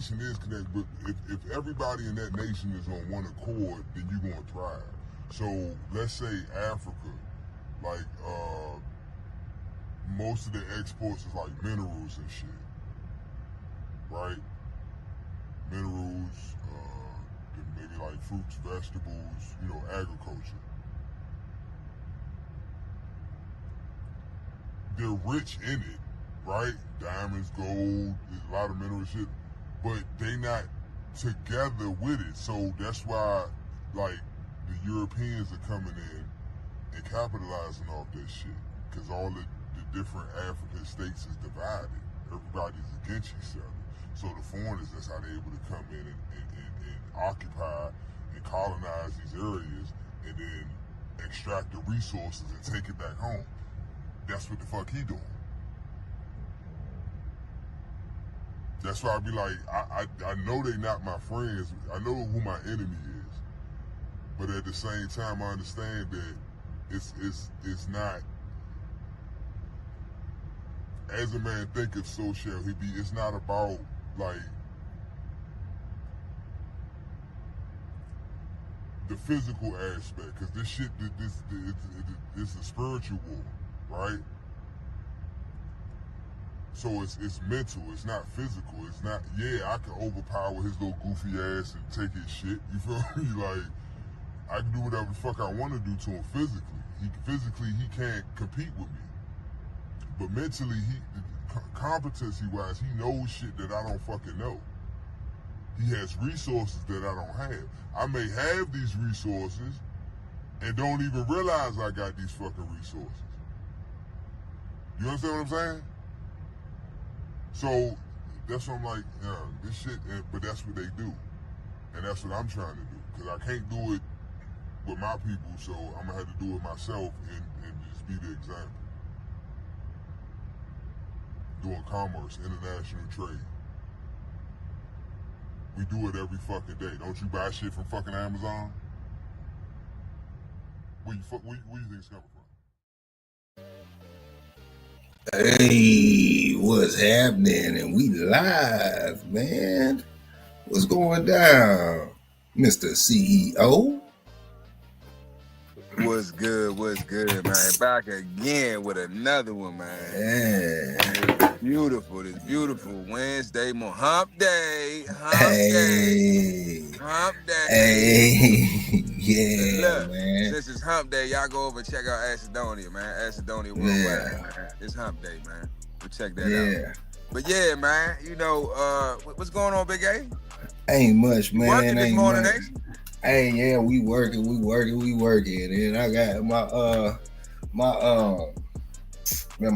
nation is connected, but if everybody in that nation is on one accord, then you're gonna thrive. So let's say Africa, like most of the exports is like minerals and shit, right? Minerals, maybe like fruits, vegetables, agriculture. They're rich in it, right? Diamonds, gold, there's a lot of mineral shit, but they not together with it. So that's why, like, the Europeans are coming in and capitalizing off that shit, because all the different African states is divided. Everybody's against each other. So the foreigners, that's how they're able to come in and occupy and colonize these areas and then extract the resources and take it back home. That's what the fuck he doing. That's why I be like, I know they not my friends. I know who my enemy is. But at the same time, I understand that it's not, as a man thinketh, so shall he be. It's not about, like, the physical aspect, because this shit, it's a spiritual war, right? So it's mental, it's not physical. It's not, I can overpower his little goofy ass and take his shit, you feel me? Like, I can do whatever the fuck I want to do to him physically. He can't compete with me. But mentally, competency-wise, he knows shit that I don't fucking know. He has resources that I don't have. I may have these resources and don't even realize I got these fucking resources. You understand what I'm saying? So that's what I'm like, this shit, but that's what they do. And that's what I'm trying to do. Because I can't do it with my people, so I'm going to have to do it myself and just be the example. Doing commerce, international trade. We do it every fucking day. Don't you buy shit from fucking Amazon? Where you think it's coming from? Hey, what's happening? And we live, man. What's going down, Mr. CEO? What's good, man? Back again with another one, man. Yeah. This beautiful Wednesday, Hump Day. Hey. Yeah, look, man. Since it's Hump Day, y'all go over and check out Acidonia, man. Acidonia Worldwide, man. It's Hump Day, man. We'll check that out. But yeah, man, what's going on, Big A? Ain't much, man. Working this morning, much. Hey, yeah, we working. And I got my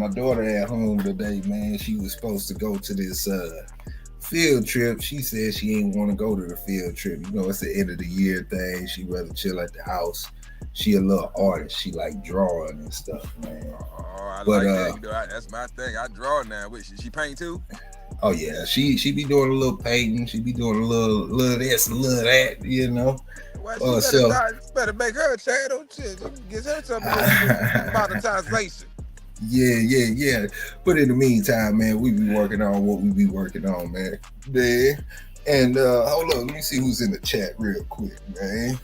daughter at home today, man. She was supposed to go to this field trip. She said she ain't want to go to the field trip. It's the end of the year thing. She rather chill at the house. She a little artist. She like drawing and stuff, man. Oh, like that. That's my thing. I draw now. She paint too? Oh yeah, she be doing a little painting. She be doing a little this, a little that, Well, she better make her a channel. Get her some monetization. Yeah. But in the meantime, man, we be working on what we be working on, man. There. And hold on, let me see who's in the chat real quick, man.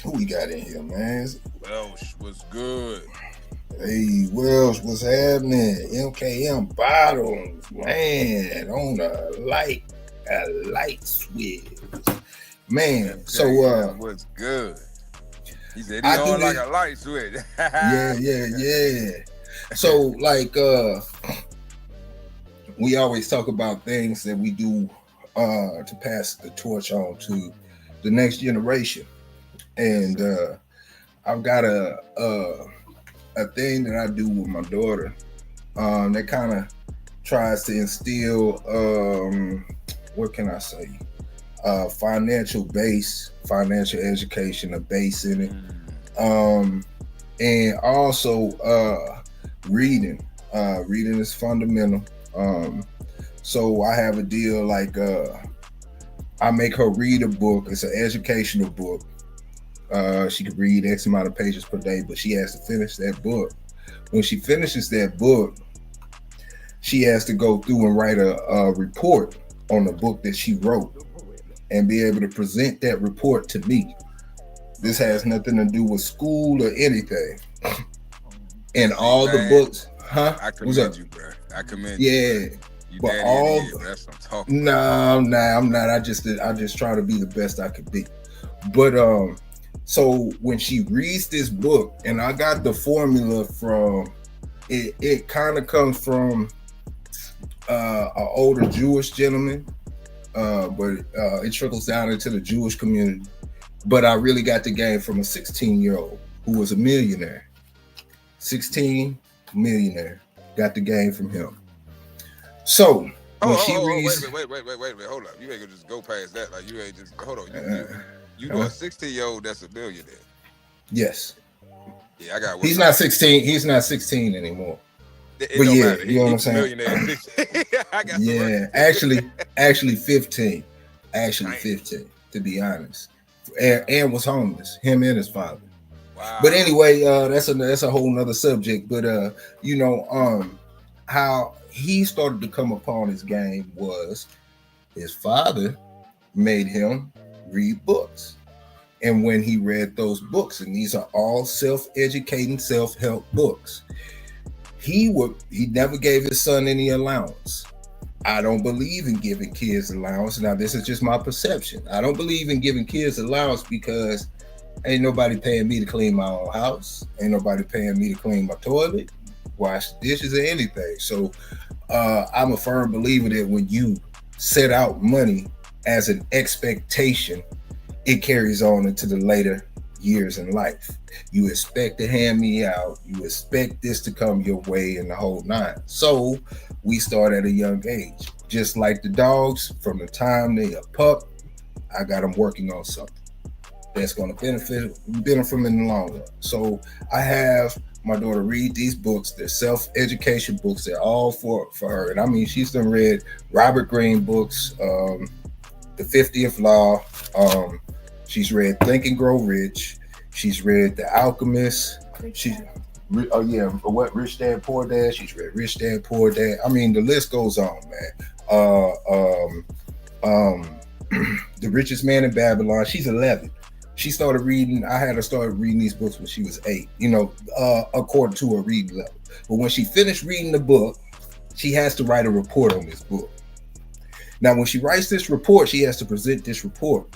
Who we got in here, man? Welsh, what's good? Hey, Welsh, what's happening? MKM Bottles, man, on a light switch. Man, so what's good? He said he on like a light switch. Yeah. So like we always talk about things that we do to pass the torch on to the next generation. And I've got a thing that I do with my daughter that kind of tries to instill what can I say, financial education, a base in it, and also reading is fundamental. So I have a deal like I make her read a book. It's an educational book. She can read X amount of pages per day, but she has to finish that book. When she finishes that book, she has to go through and write a report on the book that she wrote and be able to present that report to me. This has nothing to do with school or anything. And all the books, I commend you, bro. I commend you. Yeah. You but all that's what I'm talking about. No, I'm not. I just try to be the best I could be. But so when she reads this book, and I got the formula from it kind of comes from an older Jewish gentleman, but it trickles down into the Jewish community. But I really got the game from a 16-year-old who was a millionaire. 16 millionaire. Got the game from him. So when she reads, wait, hold up. You ain't gonna just go past that. Like you ain't just hold on. You know a 16-year-old that's a millionaire. Yes. Yeah, I got. He's not 16. He's not 16 anymore. But yeah, matter. You know what I'm saying? I got actually 15. Actually 15, to be honest. And was homeless. Him and his father. Wow. But anyway, that's a whole nother subject. But how he started to come upon his game was his father made him read books. And when he read those books, and these are all self-educating, self-help books, he never gave his son any allowance. I don't believe in giving kids allowance. Now, this is just my perception. I don't believe in giving kids allowance because ain't nobody paying me to clean my own house. Ain't nobody paying me to clean my toilet, wash the dishes, or anything. So I'm a firm believer that when you set out money as an expectation, it carries on into the later years in life. You expect to hand me out. You expect this to come your way and the whole nine. So we start at a young age. Just like the dogs, from the time they are pup, I got them working on something that's going to benefit from in the long run. So I have my daughter read these books. They're self-education books. They're all for her. And I mean, she's done read Robert Greene books, The 50th Law. She's read Think and Grow Rich. She's read The Alchemist. Rich Dad, Poor Dad. She's read Rich Dad, Poor Dad. I mean, the list goes on, man. The Richest Man in Babylon. She's 11. She started reading. I had her start reading these books when she was 8. According to her reading level. But when she finished reading the book, she has to write a report on this book. Now, when she writes this report, she has to present this report.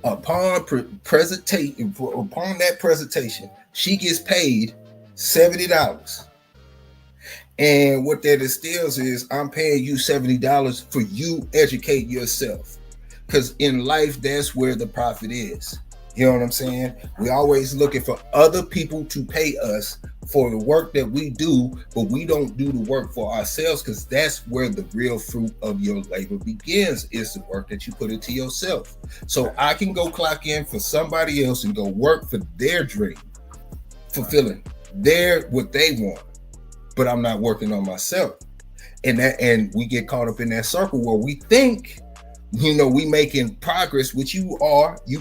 Upon that presentation, she gets paid $70. And what that instills is, I'm paying you $70 for you educate yourself. Because in life, that's where the profit is. You know what I'm saying? We always looking for other people to pay us for the work that we do, but we don't do the work for ourselves, because that's where the real fruit of your labor begins, is the work that you put into yourself. So I can go clock in for somebody else and go work for their dream, fulfilling what they want, but I'm not working on myself. And we get caught up in that circle where we think, we making progress, which you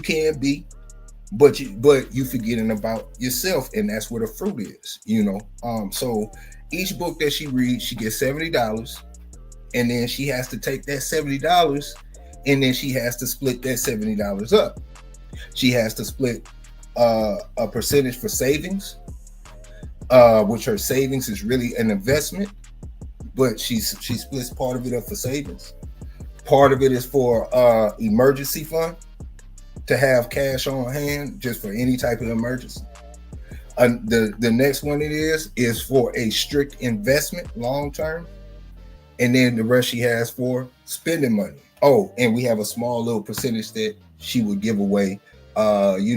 can be, but you forgetting about yourself, and that's where the fruit is, So each book that she reads, she gets $70, and then she has to take that $70, and then she has to split that $70 up. She has to split a percentage for savings, which her savings is really an investment, but she splits part of it up for savings. Part of it is for emergency fund, to have cash on hand just for any type of emergency. The next one is for a strict investment, long term, and then the rest she has for spending money. Oh, and we have a small little percentage that she would give away, to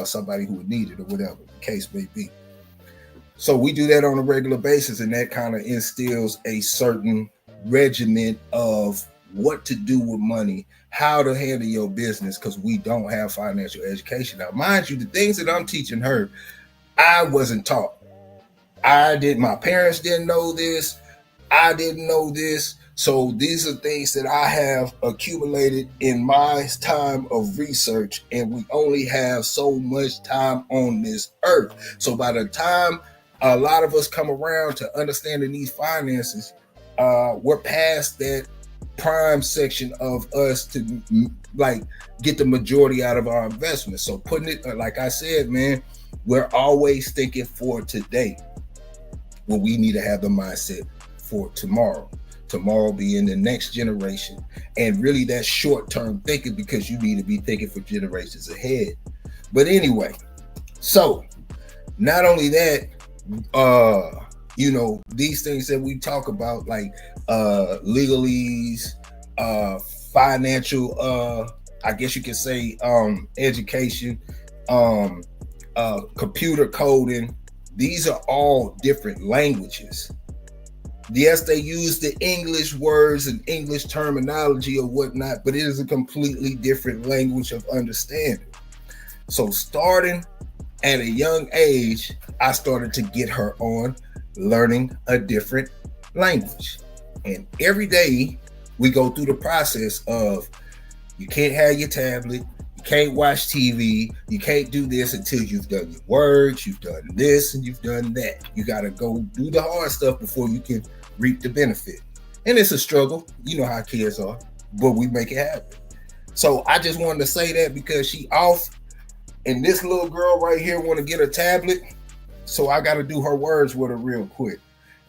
somebody who would need it, or whatever the case may be. So we do that on a regular basis, and that kind of instills a certain regimen of what to do with money, how to handle your business, because we don't have financial education. Now, mind you, the things that I'm teaching her, I wasn't taught. My parents didn't know this. I didn't know this. So these are things that I have accumulated in my time of research, and we only have so much time on this earth. So by the time a lot of us come around to understanding these finances, we're past that prime section of us to like get the majority out of our investment. So putting it, like I said, man, we're always thinking for today when we need to have the mindset for tomorrow. Tomorrow being the next generation, and really that short-term thinking, because you need to be thinking for generations ahead. But anyway, so not only that, you know, these things that we talk about, like legalese, financial, I guess you could say, education, computer coding, these are all different languages. Yes, they use the English words and English terminology or whatnot, but it is a completely different language of understanding. So starting at a young age, I started to get her on learning a different language. And every day we go through the process of, you can't have your tablet, you can't watch TV, you can't do this until you've done your words, you've done this, and you've done that. You got to go do the hard stuff before you can reap the benefit. And it's a struggle. You know how kids are, but we make it happen. So I just wanted to say that because she off, and this little girl right here want to get a tablet. So I got to do her words with her real quick.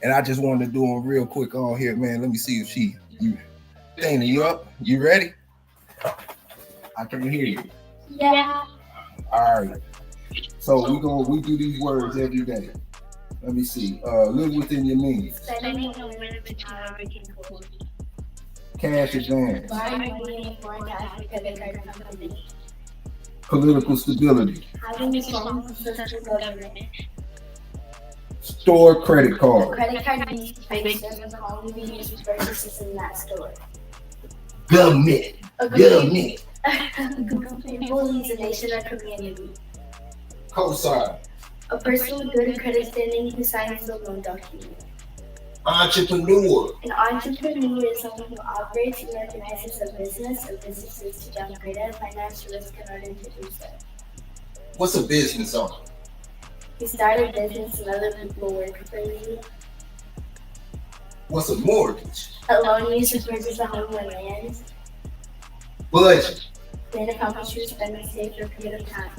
And I just wanted to do them real quick on here, man. Let me see if Dana, you up? You ready? I can hear you. Yeah. All right. So we do these words every day. Let me see. Live within your means. Spending a minimum hour making goals. Cash advance. Buying money for cash because they credit company. Political stability. Having a strong system government. Store credit The card. credit card needs to pay service only be used for purchases in that store. Government. Government. People leads a nation or community. Cosign. A person with good credit standing who signs the loan document. Entrepreneur. An entrepreneur is someone who operates and organizes a business or businesses to downgrade a financial risk in order to do so. What's a business owner? You start a business and other people work for you. What's a mortgage? A loan used to purchase a home or land. Budget. Then accomplish your spending save for a period of time.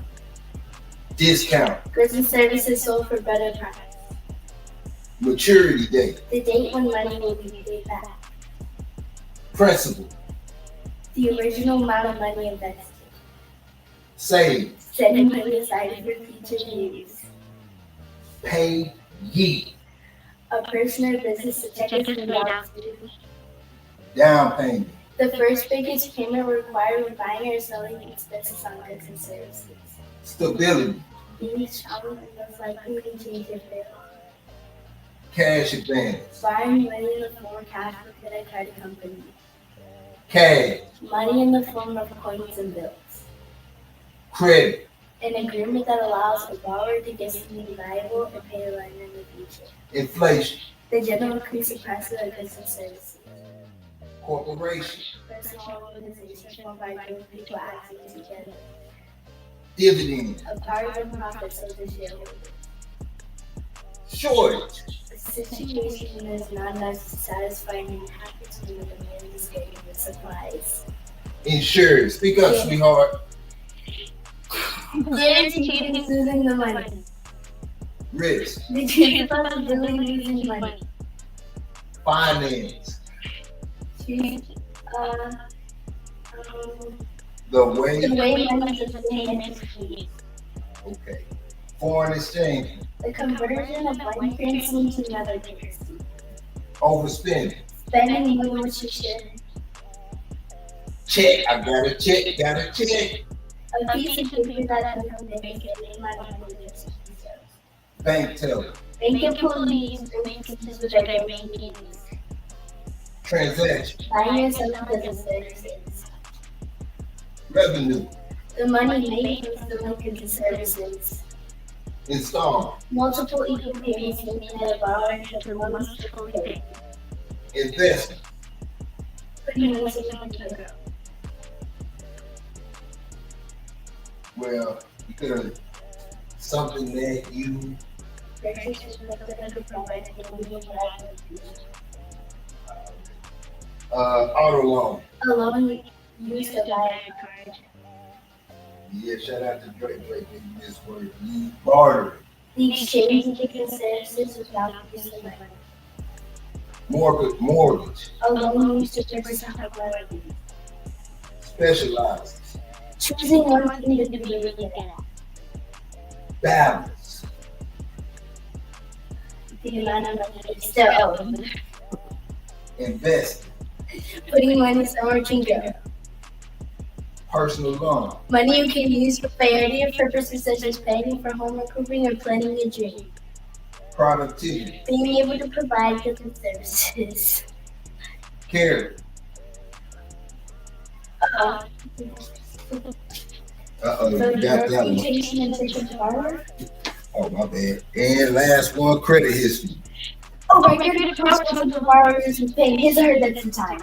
Discount. Goods and services sold for better price. Maturity date. The date when money will be paid back. Principal. The original amount of money invested. Save. Setting money aside for future use. Pay ye. A person or business to check its without due. Down payment. The first biggest payment required when buying or selling expenses on goods and services. Stability. Being strong and less likely to change if fail. Cash advance. Borrowing money in the form of cash from a credit card company. Cash. Money in the form of coins and bills. Credit. An agreement that allows a borrower to get something valuable and pay a loan in the future. Inflation. The general increase in price of goods and services. Corporation. Personal organization formed by group of people acting together. Dividend. A part of the profits of the shareholder. Shortage. A situation that is not enough to satisfy any happens when the demand is greater than supplies. Insured. Speak up, sweetheart. Guaranteed losing the money. Risk. The true possibility of losing money. Finance. The The way. way money is obtained and exchanged. Okay. Foreign exchange. The conversion of one currency into another currency. Overspending. Spending more than what you should. Check. I got a check. Got a check. A piece of paper that comes from the bank and name on it. Bank teller. Bank employees or instances with their banking needs. Transaction. Buying or selling goods and services. Revenue. The money made from selling goods and services. Installment. Multiple equal payments made by the borrower for one month to pay. Investment. Putting money to grow. Well, because something that you Purchase is what the provide and we will provide in the future. Auto loan. A loan used to buy a car. Yeah, shout out to Drake. Drake in this word. Bartering. The exchange of the services without use of money. Mortgage. A loan used to purchase a home. Specializes. Choosing one thing to be really good at. Balance. The amount of money is still owed. Invest. Putting money somewhere can go. Personal loan. Money you can use for variety of purposes such as paying for home improving or planning a dream. Productivity. Being able to provide goods and services. Care. You got that one. Oh, my bad. And last one, credit history. Oh, record of the borrowers and paying his or her debts in time.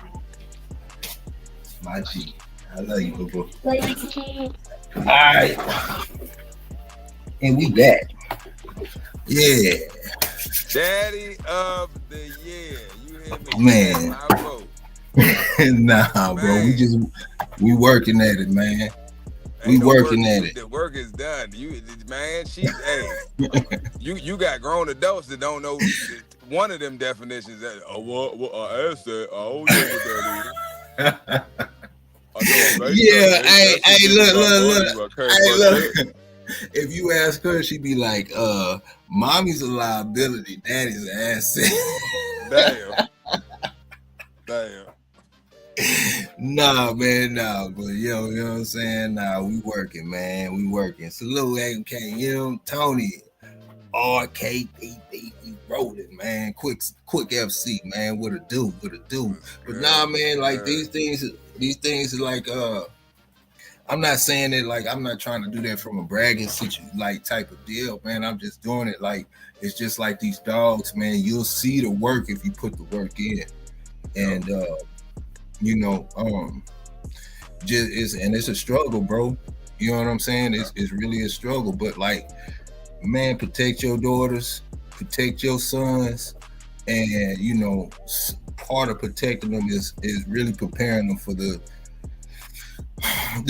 My G. I love you, boo. Like, all right. And we back. Yeah. Daddy of the year. You hear me? Man. My vote. Nah, bro. We working at it, man. We working at it. The work is done. Man, hey, you got grown adults that don't know one of them definitions. That I asked that. I don't know what that is. Yeah, look. If you ask her, she'd be like, mommy's a liability, daddy's an asset. Damn. Nah, man, but you know what I'm saying? Nah, we working, man. We working. Salute MKM, Tony, RK, we rolling, man. Quick FC, man. What it do? But nah, man, like these things are like I'm not saying it like I'm not trying to do that from a bragging situation like type of deal, man. I'm just doing it like it's just like these dogs, man. You'll see the work if you put the work in. And it's a struggle, bro. You know what I'm saying? It's really a struggle. But like, man, protect your daughters, protect your sons, and part of protecting them is really preparing them for the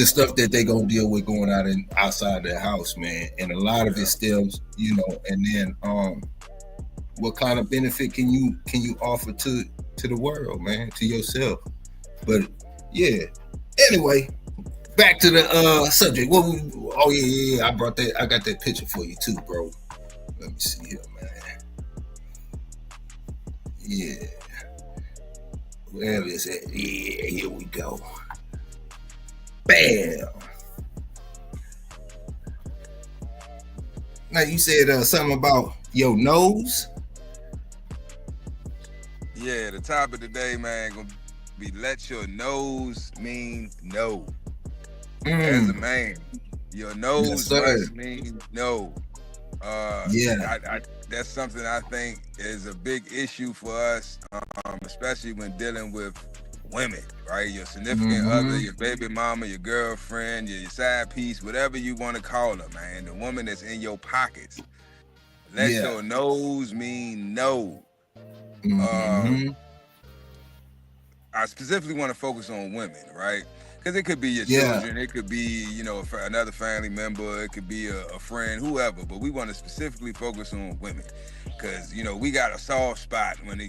stuff that they gonna deal with going outside their house, man. And a lot of it stems, and then what kind of benefit can you offer to the world, man, to yourself? But yeah. Anyway, back to the subject. I brought that. I got that picture for you too, bro. Let me see here, man. Yeah. Where is it? Yeah, here we go. Bam. Now you said something about your nose. Yeah, the topic today, man, gonna be let your nose mean no. As a man, your nose must mean no. That's something I think is a big issue for us, especially when dealing with women, right? Your significant other, your baby mama, your girlfriend, your side piece, whatever you want to call her, man. The woman that's in your pockets. Let your nose mean no. I specifically want to focus on women, right? Because it could be your children, it could be, another family member, it could be a friend, whoever. But we want to specifically focus on women, because we got a soft spot when the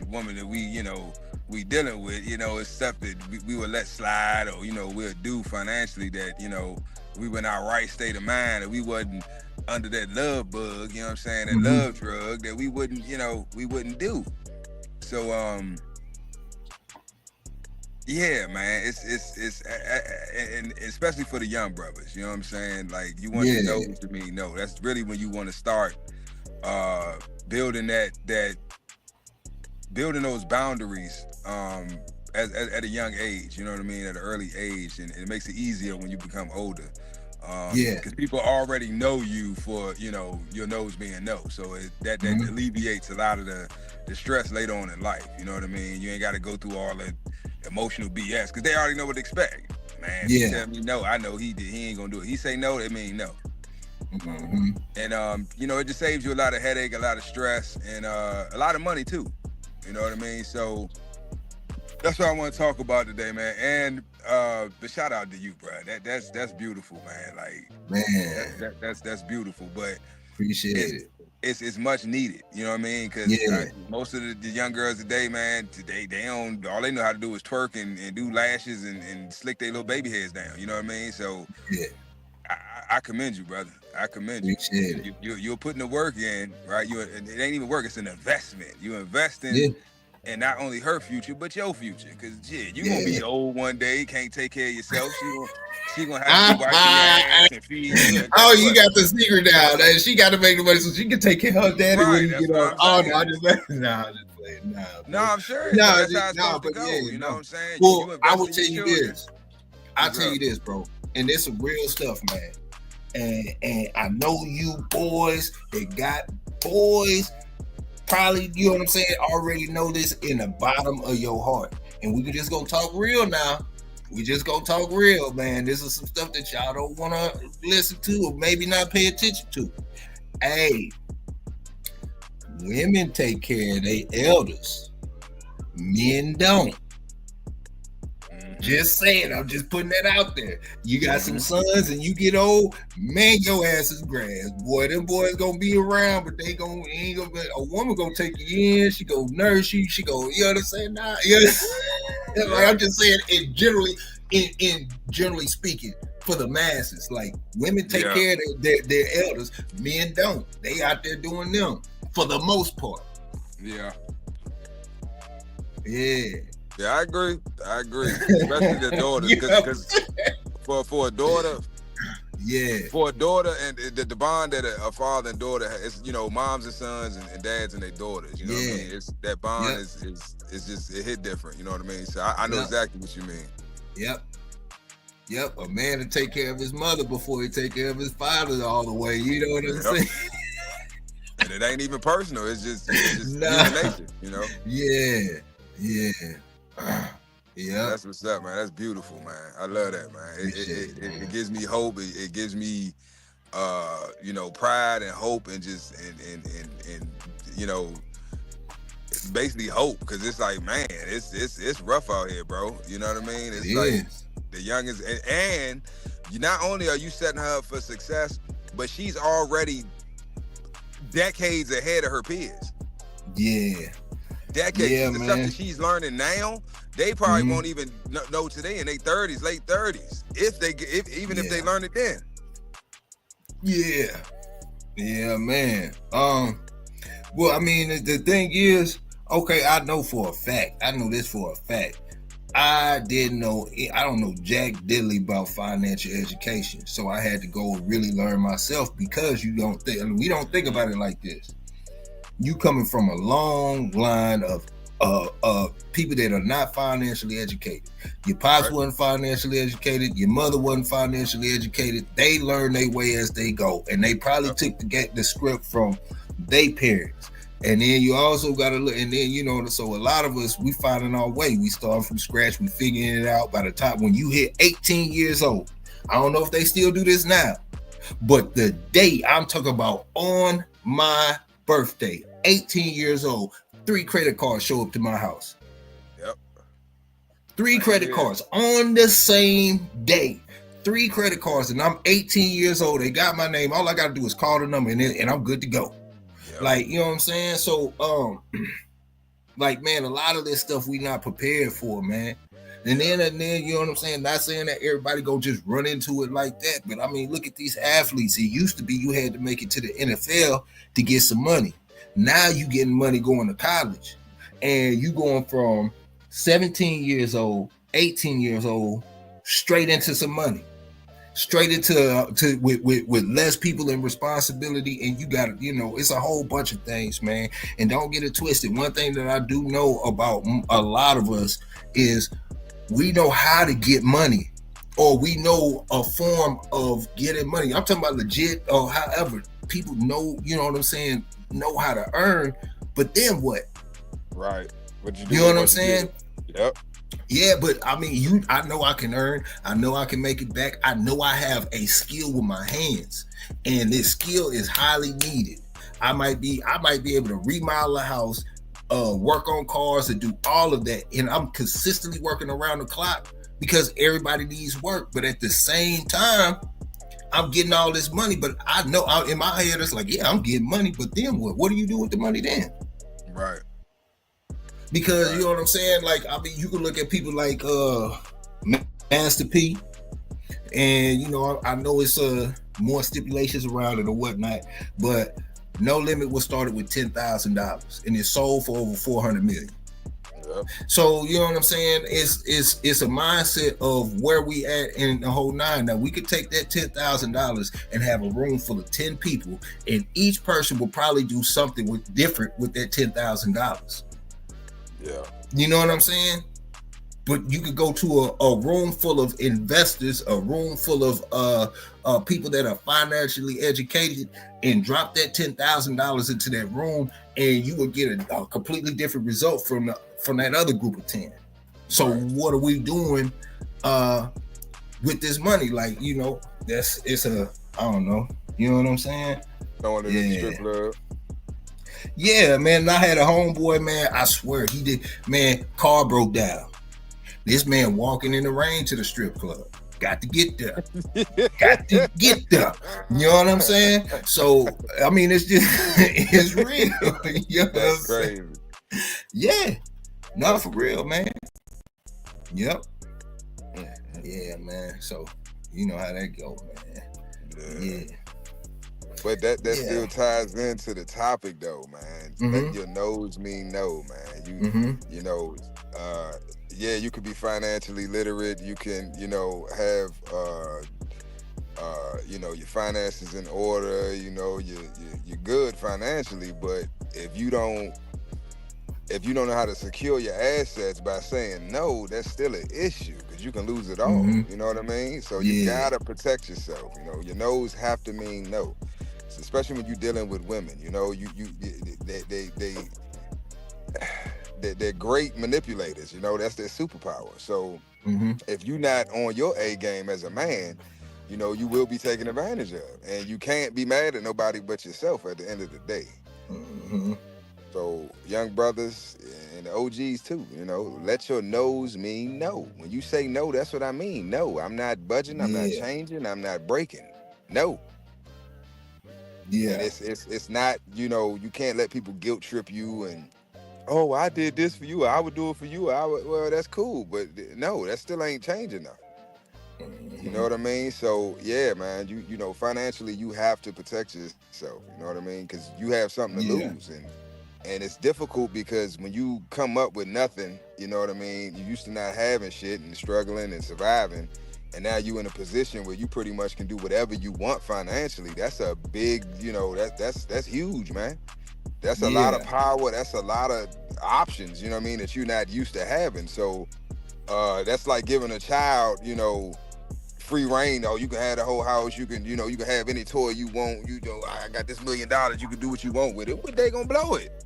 woman that we dealing with, it's stuff that we will let slide, or we'll do financially that we were in our right state of mind, and we wasn't under that love bug, you know what I'm saying, that love drug that we wouldn't do. So yeah, man, it's and especially for the young brothers, you know what I'm saying? Like, you want to know what you mean no. That's really when you want to start building those boundaries at a young age, you know what I mean, at an early age, and it makes it easier when you become older. Because people already know you for your nose being no, so that alleviates a lot of the stress later on in life. You know what I mean? You ain't got to go through all that emotional BS, because they already know what to expect. Man, he tell me no, I know he ain't gonna do it. He say no, it mean no. And it just saves you a lot of headache, a lot of stress, and a lot of money too. You know what I mean? So That's what I want to talk about today, man. And the shout out to you, bro. That's beautiful, man. Like, man, that's beautiful. But appreciate it. It's much needed. You know what I mean? Because most of the young girls today, man, they don't, all they know how to do is twerk and do lashes and slick their little baby heads down. You know what I mean? So I commend you, brother. I commend you. Appreciate it. You're putting the work in, right? It ain't even work. It's an investment. You invest in. And not only her future, but your future. Because, you're going to be old one day, can't take care of yourself. She gonna have to wipe your ass and feed you. Oh, you got the secret now. She got to make the money so she can take care of her daddy when you get old. Oh, no, I'm just playing. No, I'm sure. That's how it's supposed to go. You know what I'm saying? Well, I will tell you this. I'll tell you this, bro. And this is real stuff, man. And I know you boys that got boys, probably, you know what I'm saying, already know this in the bottom of your heart. And we just gonna talk real now. We just gonna talk real, man. This is some stuff that y'all don't want to listen to or maybe not pay attention to. Hey, women take care of their elders. Men don't. Just saying, I'm just putting that out there. You got some sons and you get old, man, your ass is grass. Boy, them boys gonna be around, but ain't gonna be, a woman gonna take you in, she gonna nurse you, she gonna, you know what I'm saying? Nah, like I'm just saying, in generally speaking, for the masses, like women take care of their elders, men don't. They out there doing them for the most part. Yeah. Yeah, I agree. Especially the daughters, because for a daughter, for a daughter, and the bond that a father and daughter has, you know, moms and sons and dads and their daughters. You know what I mean? It's that bond is just, it hit different. You know what I mean? So I know exactly what you mean. Yep. A man to take care of his mother before he take care of his father all the way. You know what I'm saying? And it ain't even personal. It's just human nature. You know? Yeah. Yeah, that's what's up, man. That's beautiful, man. I love that, man. It gives me hope. It gives me, you know, pride and hope, and just and you know, basically hope, because it's like, man, it's rough out here, bro. You know what I mean? It's like the youngest, and you, not only are you setting her up for success, but she's already decades ahead of her peers. Yeah. Decades. The stuff that she's learning now, they probably won't even know today in their 30s, late 30s, if they learn it then. Yeah, man. Well, I mean, the thing is, okay, I know this for a fact. I don't know jack diddly about financial education, so I had to go really learn myself, because we don't think about it like this. You coming from a long line of people that are not financially educated. Your pops wasn't financially educated. Your mother wasn't financially educated. They learn their way as they go, and they probably took the script from their parents. And then you also got to look, and then, you know, so a lot of us, we finding our way. We start from scratch. We figuring it out. By the time when you hit 18 years old, I don't know if they still do this now, but the day I'm talking about, on my birthday, 18 years old, 3 credit cards show up to my house. 3 credit cards on the same day. 3 credit cards, and I'm 18 years old. They got my name. All I got to do is call the number, and I'm good to go. Like, you know what I'm saying? So, like, man, a lot of this stuff we not prepared for, man. And then, you know what I'm saying? Not saying that everybody go just run into it like that, but I mean, look at these athletes. It used to be you had to make it to the NFL to get some money. Now you getting money going to college, and you going from 17 years old, 18 years old, straight into some money, straight into with less people and responsibility. And you got, you know, it's a whole bunch of things, man. And don't get it twisted. One thing that I do know about a lot of us is we know how to get money, or we know a form of getting money. I'm talking about legit, or however people know, you know what I'm saying, know how to earn. But then what? Right. What you do? You know what I'm saying? Yep. Yeah, but I mean, I know I can earn. I know I can make it back. I know I have a skill with my hands, and this skill is highly needed. I might be able to remodel a house, work on cars and do all of that. And I'm consistently working around the clock because everybody needs work. But at the same time, I'm getting all this money. But I know in my head, it's like, yeah, I'm getting money. But then what? What do you do with the money then? Right. Because you know what I'm saying? Like, I mean, you can look at people like Master P. And, you know, I know it's more stipulations around it or whatnot. But No Limit was started with $10,000 and it sold for over 400 million. Yep. So you know what I'm saying? It's a mindset of where we at in the whole nine. Now we could take that $10,000 and have a room full of 10 people, and each person will probably do something different with that $10,000. Yeah. You know what I'm saying? But you could go to a room full of investors, a room full of people that are financially educated, and drop that $10,000 into that room, and you would get a completely different result from that other group of 10. So what are we doing with this money? Like, you know, I don't know. You know what I'm saying? Going to the strip club. Yeah, man. I had a homeboy, man. I swear he did. Man, car broke down. This man walking in the rain to the strip club. Got to get there. Got to get there. You know what I'm saying? So, I mean, it's just, it's real. You know That's crazy. Yeah. No, for real, man. Yep. Yeah, man. So, you know how that go, man. Yeah. But that still ties into the topic, though, man. Let your nose mean no, man. You know, yeah, you could be financially literate. You can, you know, have, you know, your finances in order. You know, you're good financially. But if you don't know how to secure your assets by saying no, that's still an issue because you can lose it all. You know what I mean? So you gotta protect yourself. You know, your no's have to mean no, so especially when you're dealing with women. You know, they're great manipulators. You know, that's their superpower. So if you're not on your A game as a man, you know, you will be taken advantage of, and you can't be mad at nobody but yourself at the end of the day. So young brothers and the OGs too, you know, let your no's mean no. When you say no, that's what I mean. No, I'm not budging. I'm not changing. I'm not breaking. No. Yeah. And it's not, you know, you can't let people guilt trip you and, oh, I did this for you. I would do it for you. Well, that's cool. But no, that still ain't changing though. You know what I mean? So yeah, man, you know, financially you have to protect yourself. You know what I mean? Because you have something to lose. And it's difficult because when you come up with nothing, you know what I mean? You used to not having shit and struggling and surviving. And now you in a position where you pretty much can do whatever you want financially. That's a big, you know, that's huge, man. That's a lot of power. That's a lot of options, you know what I mean, that you're not used to having. So that's like giving a child, you know, free reign. Oh, you can have the whole house. You can, you know, you can have any toy you want. You know, I got this $1 million. You can do what you want with it. But they gonna blow it.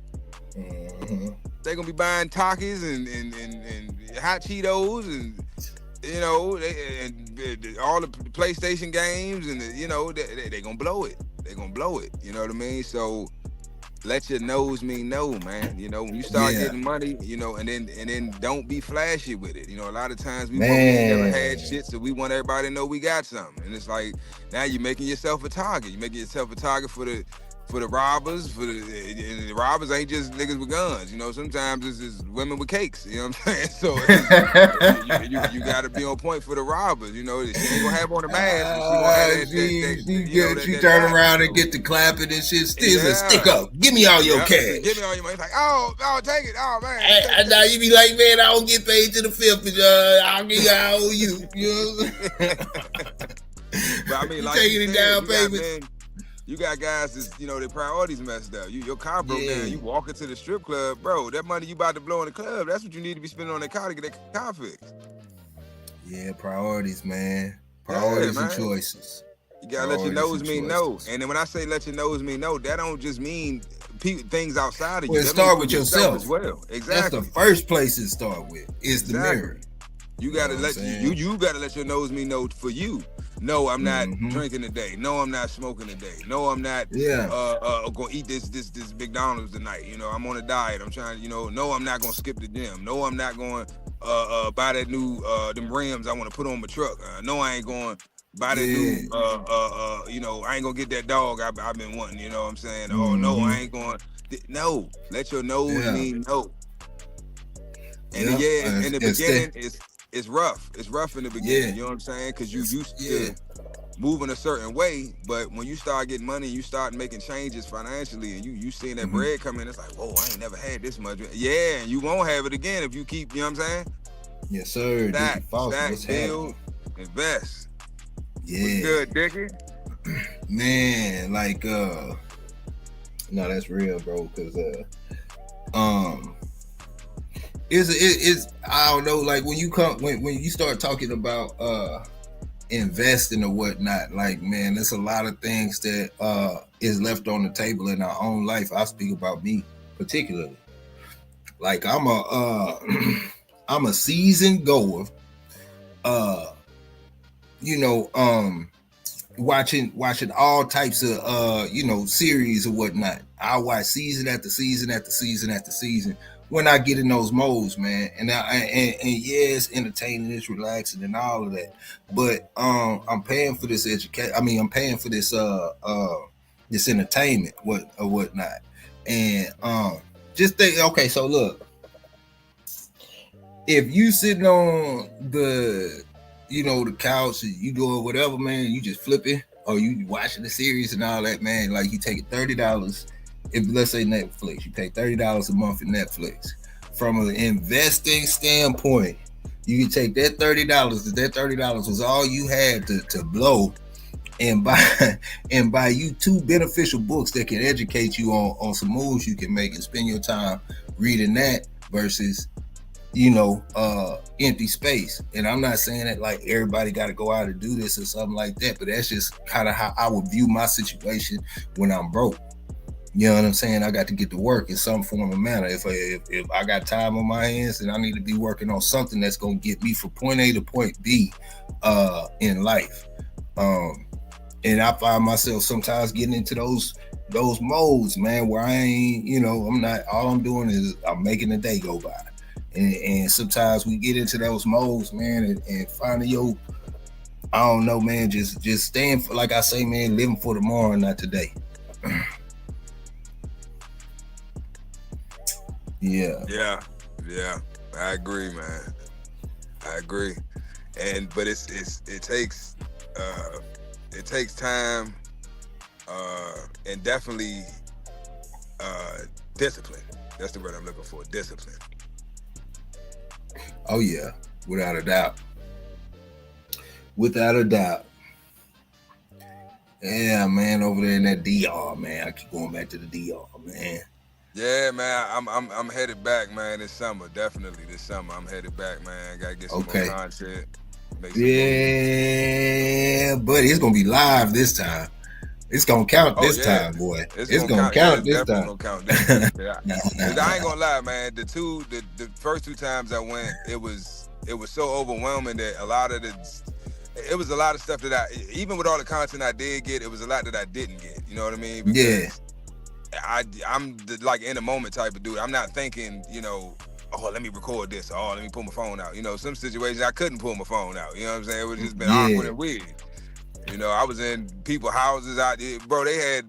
They gonna be buying Takis and hot Cheetos and, you know, and all the PlayStation games and you know they gonna blow it. They gonna blow it. You know what I mean? So let your no's mean no, man. You know, when you start getting money, you know, and then don't be flashy with it. You know, a lot of times we never had shit, so we want everybody to know we got something. And it's like now you're making yourself a target. You're making yourself a target for the robbers, and the robbers ain't just niggas with guns. You know, sometimes it's women with cakes. You know what I'm saying? So you got to be on point for the robbers. You know, she ain't gonna have on the mask. She turn around and get the clapping and shit. Still stick up. Give me all your cash. Give me all your money. It's like, oh, take it. Oh man. And now you be like, man, I don't get paid to the 5th. I'll give you all you. You know. But I mean, like taking it down, baby. You got guys that's, you know, their priorities messed up. Your car broke down. You walk into the strip club, bro. That money you about to blow in the club, that's what you need to be spending on that car to get that car fixed. Yeah, priorities, man. Priorities and choices. You gotta let your nose mean no. And then when I say let your nose mean no, that don't just mean things outside of you. Well, start with yourself as well. Exactly. That's the first place to start with. Is the mirror. You gotta you gotta let your nose mean no for you. No, I'm not drinking today. No, I'm not smoking today. No, I'm not gonna eat this McDonald's tonight. You know, I'm on a diet. I'm trying, you know, no, I'm not gonna skip the gym. No, I'm not going buy that new them rims I want to put on my truck. No, I ain't going buy that new you know, I ain't gonna get that dog I've been wanting, you know what I'm saying? Oh no, I ain't going. No, let your nose mean no. And in the beginning, it's rough. It's rough in the beginning. You know what I'm saying? Because you used to moving a certain way, but when you start getting money, you start making changes financially, and you seeing that bread come in, it's like, whoa, I ain't never had this much. Yeah, and you won't have it again if you keep. You know what I'm saying? Yes, sir. Stack, build, invest. Yeah. What's good, Dickie? Man, like, no, that's real, bro. Because it's I don't know, like when you start talking about investing or whatnot, like, man, there's a lot of things that is left on the table in our own life. I speak about me particularly. Like I'm a seasoned goer. You know, watching all types of you know, series or whatnot. I watch season after season after season after season when I get in those modes, man. And it's entertaining, it's relaxing and all of that. But I'm paying for this education. I mean, I'm paying for this this entertainment, or whatnot. And just think, okay, so look, if you sitting on the, you know, the couch, you doing whatever, man, you just flipping, or you watching the series and all that, man, like you take $30. If let's say Netflix, you pay $30 a month for Netflix. From an investing standpoint, you can take that $30. That $30 was all you had to blow, and buy you 2 beneficial books that can educate you on some moves you can make, and spend your time reading that versus, you know, empty space. And I'm not saying that like everybody got to go out and do this or something like that, but that's just kind of how I would view my situation when I'm broke. You know what I'm saying? I got to get to work in some form or manner. If I got time on my hands, then I need to be working on something that's going to get me from point A to point B in life. And I find myself sometimes getting into those modes, man, where I ain't, you know, all I'm doing is I'm making the day go by. And sometimes we get into those modes, man, and finding I don't know, man, just staying for, like I say, man, living for tomorrow, not today. Yeah. I agree, man. I agree. But it takes time and definitely discipline. That's the word I'm looking for, discipline. Oh yeah, without a doubt. Without a doubt. Yeah, man, over there in that DR, man. I keep going back to the DR, man. Yeah, man, I'm headed back, man, this summer. Definitely this summer. I'm headed back, man. Gotta get some more content. Yeah, buddy, it's gonna be live this time. It's gonna count this time, boy. It's gonna count this time. Gonna count this time. I ain't gonna lie, man. The first 2 times I went, it was so overwhelming that it was a lot of stuff that even with all the content I did get, it was a lot that I didn't get. You know what I mean? Because I'm the like in the moment type of dude. I'm not thinking, you know, oh, let me record this. Oh, let me pull my phone out. You know, some situations I couldn't pull my phone out. You know what I'm saying? It was just been awkward and weird. You know, I was in people's houses out there, bro. They had,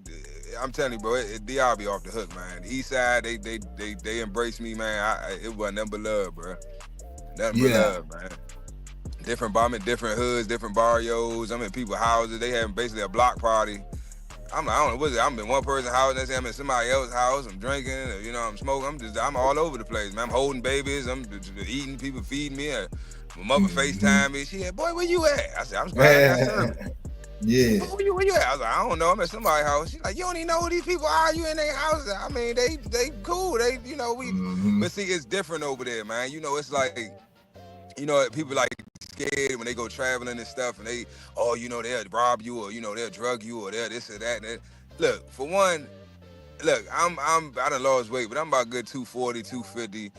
I'm telling you, bro, DR be off the hook, man. The East Side, they embraced me, man. It was nothing but love, bro. Nothing but love, man. Different hoods, different barrios. I'm in people's houses. They having basically a block party. I don't know, what's it? I'm in one person's house, next thing I'm in somebody else's house. I'm drinking, you know, I'm smoking. I'm all over the place, man. I'm holding babies. I'm eating. People feeding me. My mother FaceTime me. She said, "Boy, where you at?" I said, "I'm surprised." Yeah. Where you at? I was like, "I don't know. I'm at somebody's house." She's like, "You don't even know who these people are. You in their house?" I mean, they cool. They, you know, we. But see, it's different over there, man. You know, it's like, you know, people like scared when they go traveling and stuff, and they, oh, you know, they'll rob you, or you know, they'll drug you, or they'll this or that. And that. Look, for one, I done lost weight, but I'm about good 240, 250.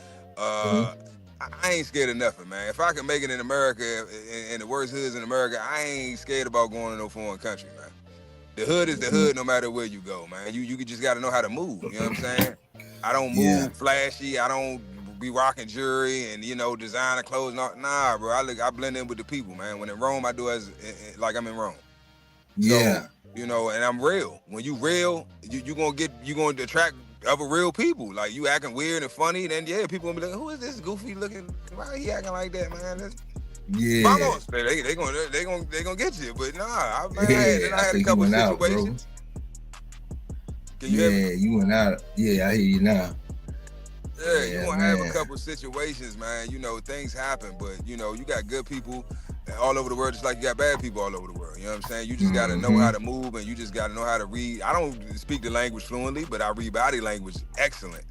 I ain't scared of nothing, man. If I can make it in America, in the worst hoods in America, I ain't scared about going to no foreign country, man. The hood is the hood no matter where you go, man. You just got to know how to move, you know what I'm saying? I don't move flashy. I don't be rocking jewelry and, designer clothes. Nah, bro. I blend in with the people, man. When in Rome, I do as like I'm in Rome. Yeah. So, and I'm real. When you real, you gonna attract other real people. Like you acting weird and funny, then people gonna be like, who is this goofy looking? Why he acting like that, man? Vamos. They gonna get you. But nah, I had a couple situations. Can you hear me? You went out. Yeah, I hear you now. Yeah, you gonna have a couple situations, man. Things happen, but you got good people all over the world, just like you got bad people all over the world. You know what I'm saying? You just gotta know how to move, and you just gotta know how to read. I don't speak the language fluently, but I read body language excellent.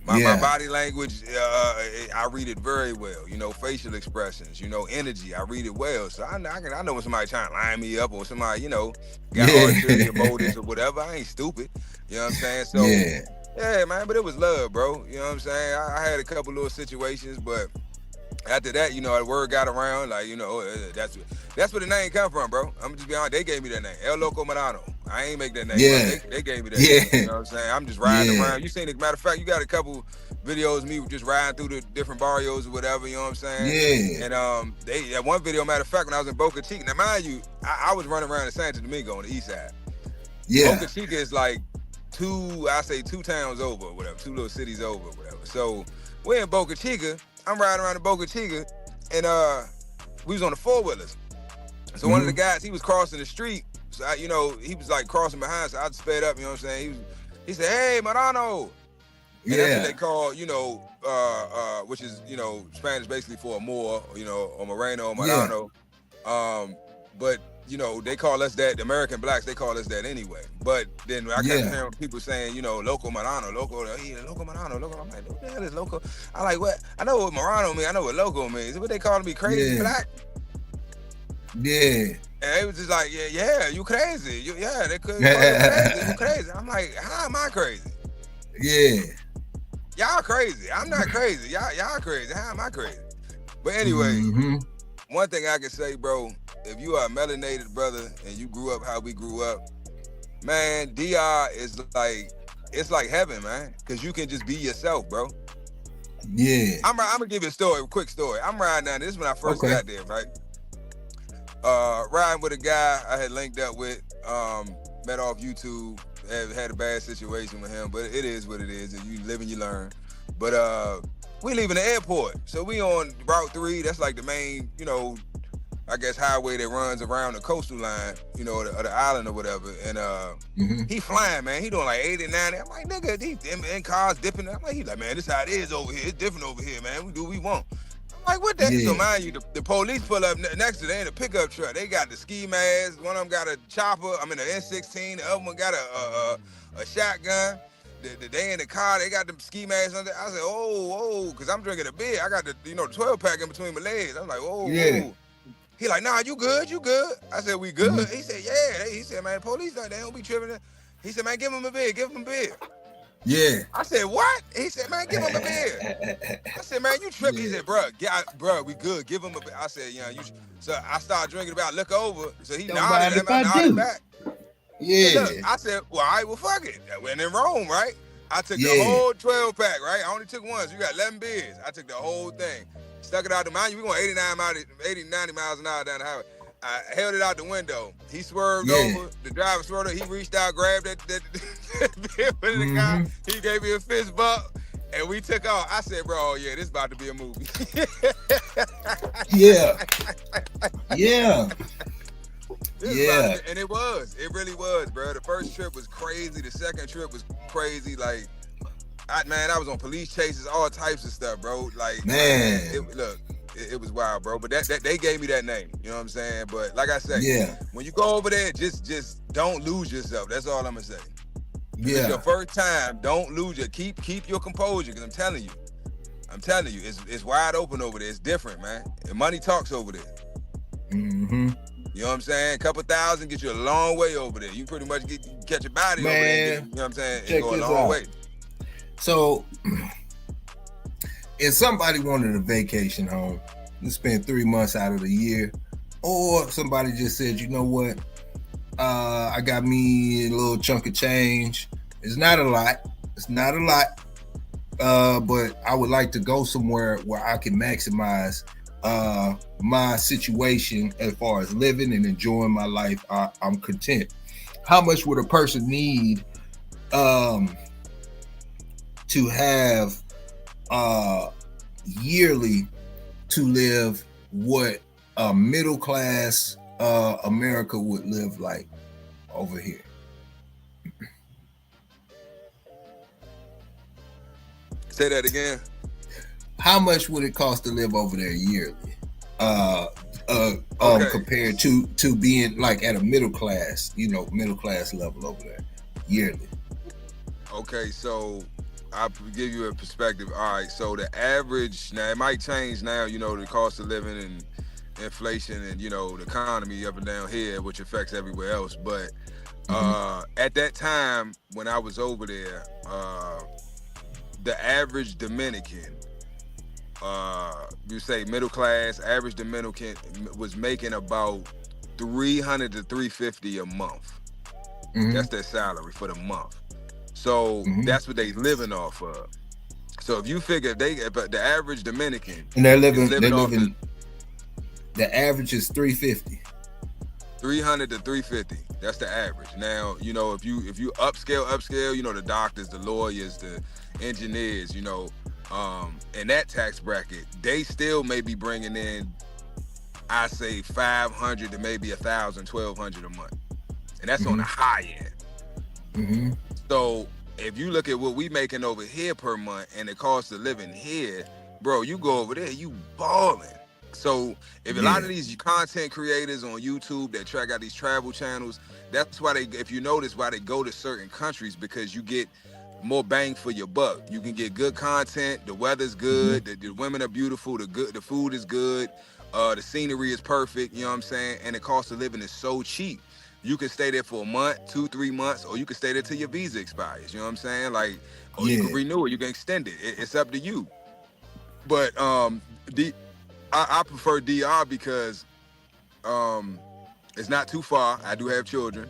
My body language, I read it very well. Facial expressions, energy, I read it well. So I know when somebody trying to line me up or somebody, got ulterior motives or whatever. I ain't stupid. You know what I'm saying? So yeah, man, but it was love, bro. You know what I'm saying? I had a couple little situations, but after that, the word got around, like, that's where the name come from, bro. I'm gonna just be honest. They gave me that name, El Loco Marano. I ain't make that name. Yeah. They gave me that name. You know what I'm saying? I'm just riding around. You seen it. Matter of fact, you got a couple videos of me just riding through the different barrios or whatever, you know what I'm saying? Yeah. And they that one video, matter of fact, when I was in Boca Chica, now mind you, I was running around in Santo Domingo on the east side. Yeah. Boca Chica is like two towns over or whatever, two little cities over or whatever. So we're in Boca Chica. I'm riding around in Boca Chica, and we was on the four-wheelers. So one of the guys, he was crossing the street. So he was like crossing behind, so I just sped up. You know what I'm saying? He said, "Hey, Marano." And that's what they call, which is Spanish basically for a Moor, or Moreno, or Marano. Yeah. But they call us that. The American blacks, they call us that anyway. But then I kept hearing people saying, Loco Marano, Loco Marano, Loco. I'm like, what the hell is Loco? I like, what? I know what Marano means. I know what Loco means. What they calling me, crazy black? Yeah. And it was just like, yeah, you crazy. They could call you crazy. You crazy. I'm like, how am I crazy? Yeah. Y'all crazy. I'm not crazy. Y'all crazy. How am I crazy? But anyway, one thing I can say, bro, if you are a melanated brother and you grew up how we grew up, man, DR is like, it's like heaven, man. Cause you can just be yourself, bro. Yeah. I'm gonna give you a quick story. I'm riding down. This is when I first got there, right? Riding with a guy I had linked up with, met off YouTube, had a bad situation with him, but it is what it is. And you live and you learn. But we leaving the airport. So we on Route 3. That's like the main, I guess highway that runs around the coastal line, of the island or whatever. And he flying, man. He doing like 80, 90. I'm like, nigga, these in cars dipping. I'm like, he's like, man, this how it is over here. It's different over here, man. We do what we want. I'm like, what that? So mind you, the police pull up next to them in a pickup truck. They got the ski mask. One of them got a chopper. I mean, an N16. The other one got a shotgun. They in the car. They got the ski masks on there. I said, oh, because I'm drinking a beer. I got the 12 pack in between my legs. I'm like, oh. He like, nah, you good? I said, we good. He said, yeah. He said, man, police, they don't be tripping. He said, man, give him a beer. Yeah. I said, what? He said, man, give him a beer. I said, man, you tripping. He said, bro, we good. Give him a beer. I said, so I started drinking about, look over. So he nodded at me, nodded back. Yeah. Look, I said, well, all right, well, fuck it. When in Rome, right? I took the whole 12 pack, right? I only took one, so you got 11 beers. I took the whole thing. Stuck it out the mind. We going 80, 90 miles an hour down the highway. I held it out the window. He swerved over. The driver swerved over. He reached out, grabbed that beer with the guy. He gave me a fist bump, and we took off. I said, bro, oh, yeah, this about to be a movie. Yeah. And it was. It really was, bro. The first trip was crazy. The second trip was crazy. Like, I was on police chases, all types of stuff, bro. Like, man, it was wild, bro. But that they gave me that name. You know what I'm saying? But like I said, when you go over there, just don't lose yourself. That's all I'm gonna say. If it's your first time, don't lose your keep your composure. Because I'm telling you, it's wide open over there. It's different, man. And money talks over there. You know what I'm saying? A couple thousand get you a long way over there. You pretty much catch a body over there. You know what I'm saying? And go a long way. So if somebody wanted a vacation home and spend 3 months out of the year, or somebody just said, you know what, I got me a little chunk of change. It's not a lot. But I would like to go somewhere where I can maximize my situation as far as living and enjoying my life. I'm content. How much would a person need to have yearly to live what a middle class America would live like over here? Say that again. How much would it cost to live over there yearly? Compared to being like at a middle class level over there yearly. Okay, so I'll give you a perspective. All right, so the average, now it might change now, the cost of living and inflation and, the economy up and down here, which affects everywhere else. But at that time when I was over there, the average Dominican, you say middle class, average Dominican was making about $300 to $350 a month. That's their salary for the month. So that's what they living off of. So if you figure the average Dominican, and they're living the average is $350. $300 to $350. That's the average. Now, if you upscale, the doctors, the lawyers, the engineers, in that tax bracket, they still may be bringing in, I say, $500 to maybe $1,000, $1,200 a month, and that's on the high end. So if you look at what we making over here per month and the cost of living here, bro, you go over there, you balling. So if a lot of these content creators on YouTube that track out these travel channels, that's why if you notice why they go to certain countries, because you get more bang for your buck. You can get good content, the weather's good, the women are beautiful, the food is good, the scenery is perfect, you know what I'm saying? And the cost of living is so cheap. You can stay there for a month, 2-3 months, or you can stay there till your visa expires, you know what I'm saying? Like, or you can renew it, you can extend it. It's up to you. But I prefer DR because it's not too far. I do have children.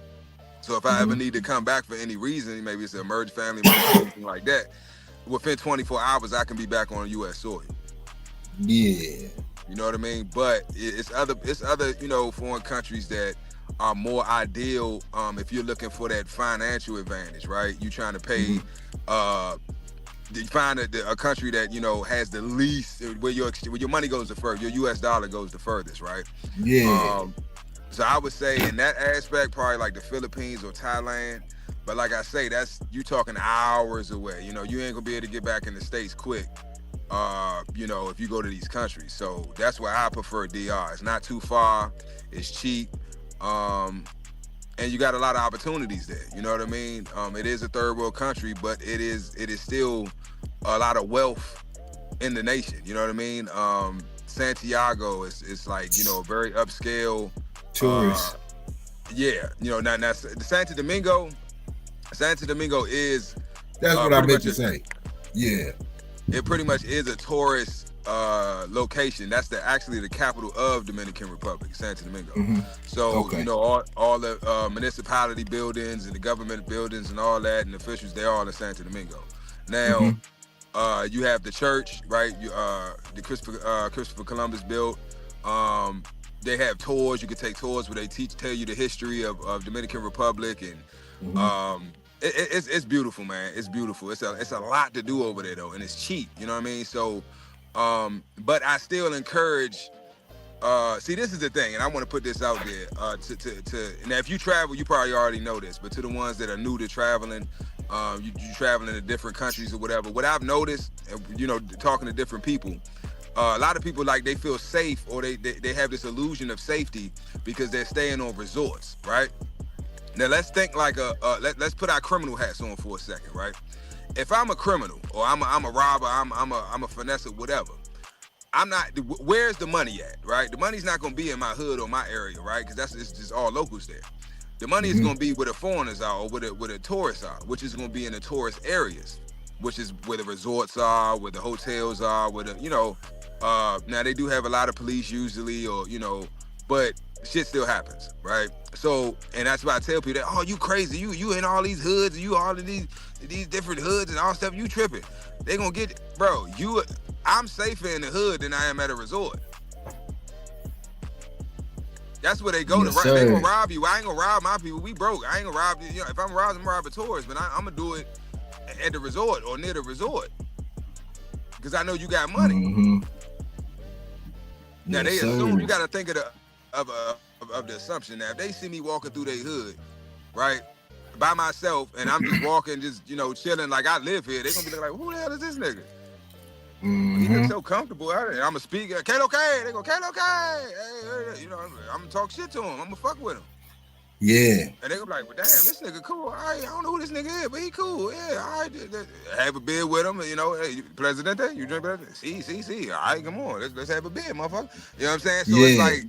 So if I ever need to come back for any reason, maybe it's an emergent family, something like that, within 24 hours, I can be back on U.S. soil. Yeah. You know what I mean? But it's other foreign countries that are more ideal if you're looking for that financial advantage, right? You trying to pay, you find a country that, has the least, where your money goes the furthest, your U.S. dollar goes the furthest, right? Yeah. So I would say in that aspect, probably like the Philippines or Thailand. But like I say, you talking hours away. You ain't gonna be able to get back in the States quick, if you go to these countries. So that's why I prefer DR. It's not too far, it's cheap, and you got a lot of opportunities there. You know what I mean? It is a third world country, but it is still a lot of wealth in the nation. You know what I mean? Santiago is like, very upscale. Tourist. Now Santo Domingo is. That's what I meant to say. Yeah. It pretty much is a tourist location. That's actually the capital of Dominican Republic, Santo Domingo. So all the municipality buildings and the government buildings and all that and officials, they're all in Santo Domingo. Now you have the church, right? The Christopher Columbus built. They have tours. You can take tours where they tell you the history of Dominican Republic, and it's beautiful, man. It's beautiful. It's a lot to do over there though, and it's cheap. You know what I mean? So, but I still encourage. See, this is the thing, and I want to put this out there. Now, if you travel, you probably already know this, but to the ones that are new to traveling, you traveling to different countries or whatever. What I've noticed, talking to different people. A lot of people, like, they feel safe, or they have this illusion of safety because they're staying on resorts, right? Now let's think like let's put our criminal hats on for a second, right? If I'm a criminal, or I'm a robber, I'm a finesser, whatever. I'm not. Where's the money at, right? The money's not gonna be in my hood or my area, right? Because it's just all locals there. The money is gonna be where the foreigners are, or where the tourists are, which is gonna be in the tourist areas. which is where the resorts are, where the hotels are, where the, you know, now they do have a lot of police usually, or, you know, but shit still happens, right? So, and that's why I tell people that, oh, you crazy, you in all these hoods, you all in these different hoods and all stuff, you tripping. They gonna get, bro, I'm safer in the hood than I am at a resort. That's where they go to. They gonna rob you. I ain't gonna rob my people. We broke. I ain't gonna rob you. You know, if I'm robbing, I'm robbing tourists, but I'm gonna do it at the resort or near the resort because I know you got money. Mm-hmm. Now they assume, you gotta think of the assumption that if they see me walking through their hood, right, by myself, and I'm just walking, just, you know, chilling like I live here, they gonna be like, who the hell is this nigga? Mm-hmm. He looks so comfortable. I'm gonna speak. Kalo K. They go, Kalo K. Hey, you know, I'm gonna talk shit to him. I'm gonna fuck with him. Yeah. And they go like, well, damn, this nigga cool. All right, I don't know who this nigga is, but he cool. Yeah, all right. Have a beer with him. You know, hey, Presidente, you drink Presidente? See. All right, come on. Let's have a beer, motherfucker. You know what I'm saying? So it's like,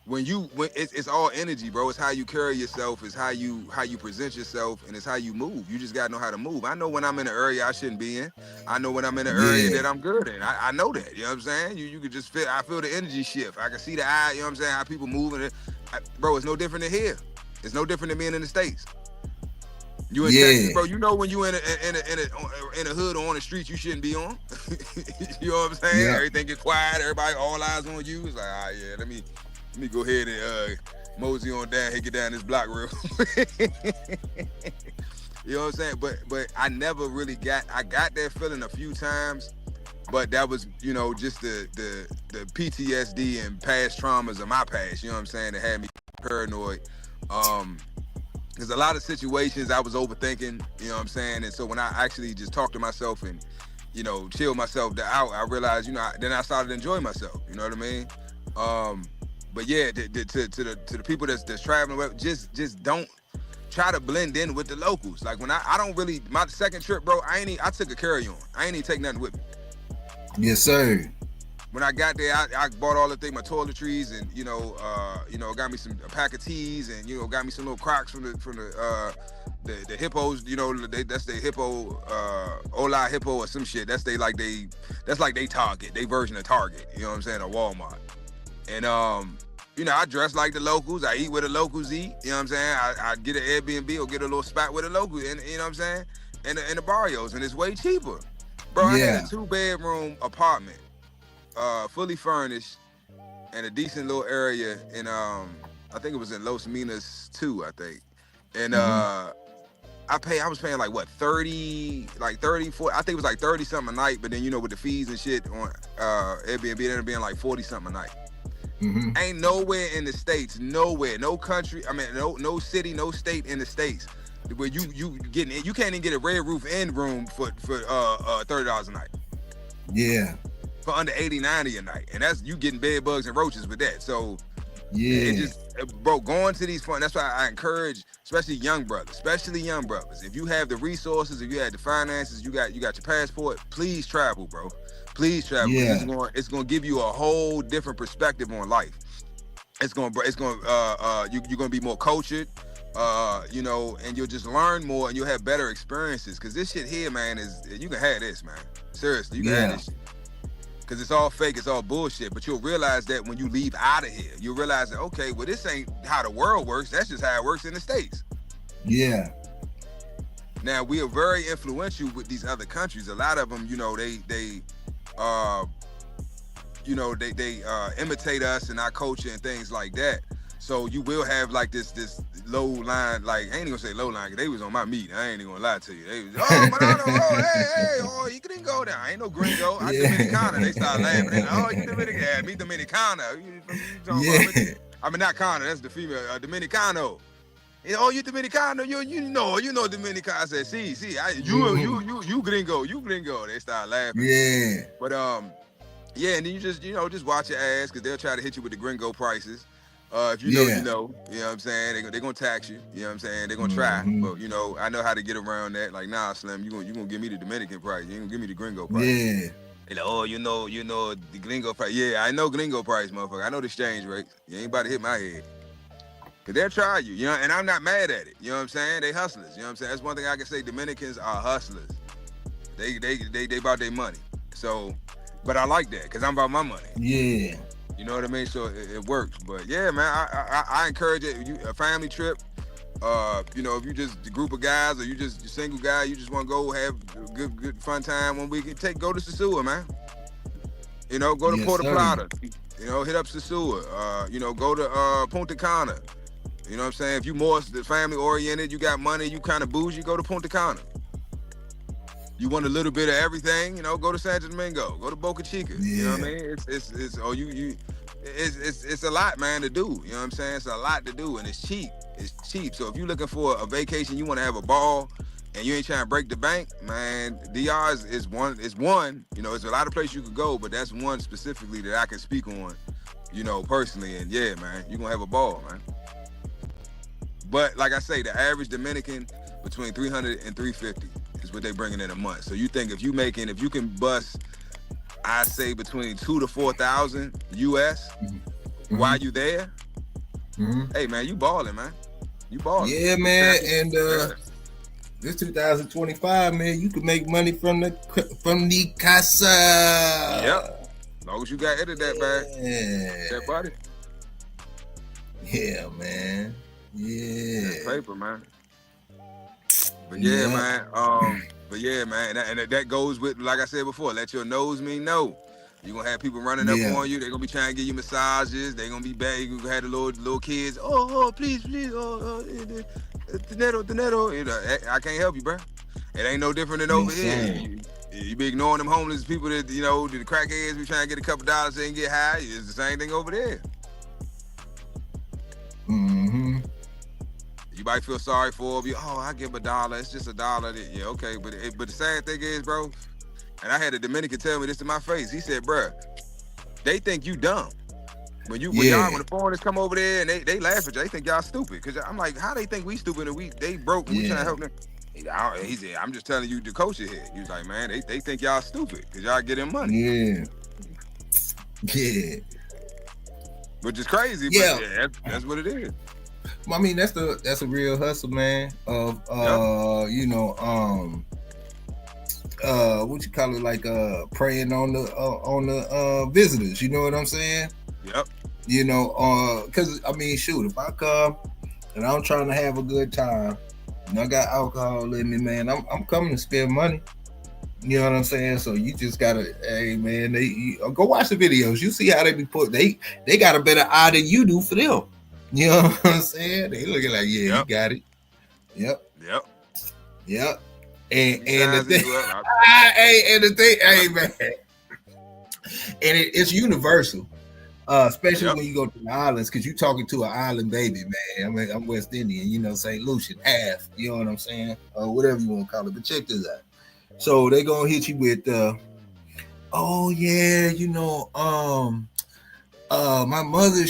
when it's all energy, bro. It's how you carry yourself, it's how you present yourself, and it's how you move. You just gotta know how to move. I know when I'm in an area I shouldn't be in. I know when I'm in an area that I'm good in. I know that. You know what I'm saying? You could just feel. I feel the energy shift. I can see the eye. You know what I'm saying? How people moving. Bro, it's no different than here. It's no different than being in the States. You in Texas, bro. You know when you in a hood or on the street you shouldn't be on. You know what I'm saying? Yeah. Everything get quiet. Everybody, all eyes on you. It's like, ah, yeah. Let me go ahead and mosey on down here, get down this block real quick. You know what I'm saying? But I never really I got that feeling a few times, but that was, you know, just the PTSD and past traumas of my past, you know what I'm saying, that had me paranoid. Because a lot of situations I was overthinking, you know what I'm saying? And so when I actually just talked to myself and, you know, chill myself out, I realized, you know, then I started enjoying myself, you know what I mean? But yeah, to the people that's traveling, just don't try to blend in with the locals. Like when I don't really, my second trip, bro, I took a carry-on. I ain't even take nothing with me. Yes, sir. When I got there, I bought all the things, my toiletries, and you know, got me a pack of teas, and you know, got me some little Crocs from the hippos. You know, that's the hippo, Ola hippo or some shit. That's like they Target, they version of Target. You know what I'm saying? Or Walmart. And you know, I dress like the locals. I eat where the locals eat. You know what I'm saying? I get an Airbnb or get a little spot with the locals, and you know what I'm saying? In the barrios, and it's way cheaper. Bro, I had a 2-bedroom apartment, fully furnished, in a decent little area in I think it was in Los Minas 2, I think. And I was paying like what, 30, 40, I think it was like 30 something a night, but then you know with the fees and shit on Airbnb, it ended up being like 40 something a night. Mm-hmm. Ain't nowhere in the States, nowhere, no country, I mean no city, no state in the States where you can't even get a Red Roof Inn room for $30 a night. Yeah. For under $80-$90 a night. And that's you getting bed bugs and roaches with that. So yeah, it just, bro, going to these fun, that's why I encourage, especially young brothers. If you have the resources, if you have the finances, you got your passport, please travel, bro. Please travel. Yeah. It's gonna give you a whole different perspective on life. You're gonna be more cultured, you know, and you'll just learn more and you'll have better experiences. Cause this shit here, man, you can have this, man. Seriously, you can have this shit. Cause it's all fake, it's all bullshit. But you'll realize that when you leave out of here, you'll realize that, okay, well, this ain't how the world works. That's just how it works in the States. Yeah. Now, we are very influential with these other countries. A lot of them, you know, they imitate us and our culture and things like that. So you will have like this low line, like I ain't gonna say low line, cause they was on my meat. I ain't even gonna lie to you. They was, you couldn't go there. I ain't no gringo. I Dominicana. They start laughing. They like, you Dominican? Yeah, me Dominicana. You I mean not Cana. That's the female. Dominicano. You Dominicano. You know Dominicano. I said, see, you gringo. They start laughing. Yeah. But yeah, and then you just watch your ass, cause they'll try to hit you with the gringo prices. If you know, you know what I'm saying? They're gonna tax you, you know what I'm saying? They're gonna try, but you know, I know how to get around that. Like, nah, Slim, you gonna give me the Dominican price. You ain't gonna give me the gringo price. Yeah. They're like, you know the gringo price. Yeah, I know gringo price, motherfucker. I know the exchange rate. You ain't about to hit my head. Cause they'll try you, you know, and I'm not mad at it. You know what I'm saying? They hustlers, you know what I'm saying? That's one thing I can say. Dominicans are hustlers. They about their money. So, but I like that because I'm about my money. Yeah. You know what I mean? So it works. But yeah, man, I encourage it. A family trip. You know, if you just a group of guys or you just a single guy, you just want to go have a good fun time one weekend, go to Sosua, man. You know, go to Puerto Plata. You know, hit up Sosua. You know, go to Punta Cana. You know what I'm saying? If you more family oriented, you got money, you kind of bougie, go to Punta Cana. You want a little bit of everything, you know, go to Santo Domingo, go to Boca Chica. Yeah. You know what I mean? It's a lot, man, to do. You know what I'm saying? It's a lot to do, and it's cheap. It's cheap. So if you're looking for a vacation, you want to have a ball, and you ain't trying to break the bank, man, DR is one. You know, there's a lot of places you could go, but that's one specifically that I can speak on, you know, personally. And yeah, man, you're gonna have a ball, man. But like I say, the average Dominican between 300 and 350 is what they bringing in a month. So you think if you can bust, I say between 2,000 to 4,000 US while you there, hey man, you balling, man. You balling. Yeah, man. And this 2025, man, you can make money from the casa. Yep. As long as you got into that bag, that body. Yeah, man. Yeah. Paper, man. But yeah, man. But yeah, man. And that goes with, like I said before, let your nose mean no. You're going to have people running up on you. They're going to be trying to give you massages. They're going to be bad. You're going to have the little kids. Oh, please. Dinero. You know, I can't help you, bro. It ain't no different than over here. You be ignoring them homeless people that, you know, the crackheads be trying to get a couple dollars so they can get high. It's the same thing over there. Mm-hmm. You might feel sorry for them. Oh, I give $1. It's just $1. Yeah, okay. But the sad thing is, bro, and I had a Dominican tell me this to my face. He said, bro, they think you dumb. When the foreigners come over there and they laugh at you, they think y'all stupid. Cause I'm like, how they think we stupid and they broke and we trying to help them? He said, I'm just telling you the culture here. He was like, man, they think y'all stupid because y'all get them money. Yeah. Which is crazy, but yeah, that's what it is. I mean, that's a real hustle, man. Of you know, what you call it, like preying on the visitors. You know what I'm saying? Yep. You know, because I mean, shoot, if I come and I'm trying to have a good time, and I got alcohol in me, man, I'm coming to spend money. You know what I'm saying? So you just gotta, hey man, go watch the videos. You see how they be put. They got a better eye than you do for them. You know what I'm saying? They looking like, you got it. Yep. And the thing, hey man, and it's universal. Especially when you go to the islands, because you're talking to an island baby, man. I mean, I'm West Indian, you know, St. Lucian, half, you know what I'm saying? Or whatever you want to call it. But check this out. So they gonna hit you with, oh yeah, you know, my mother,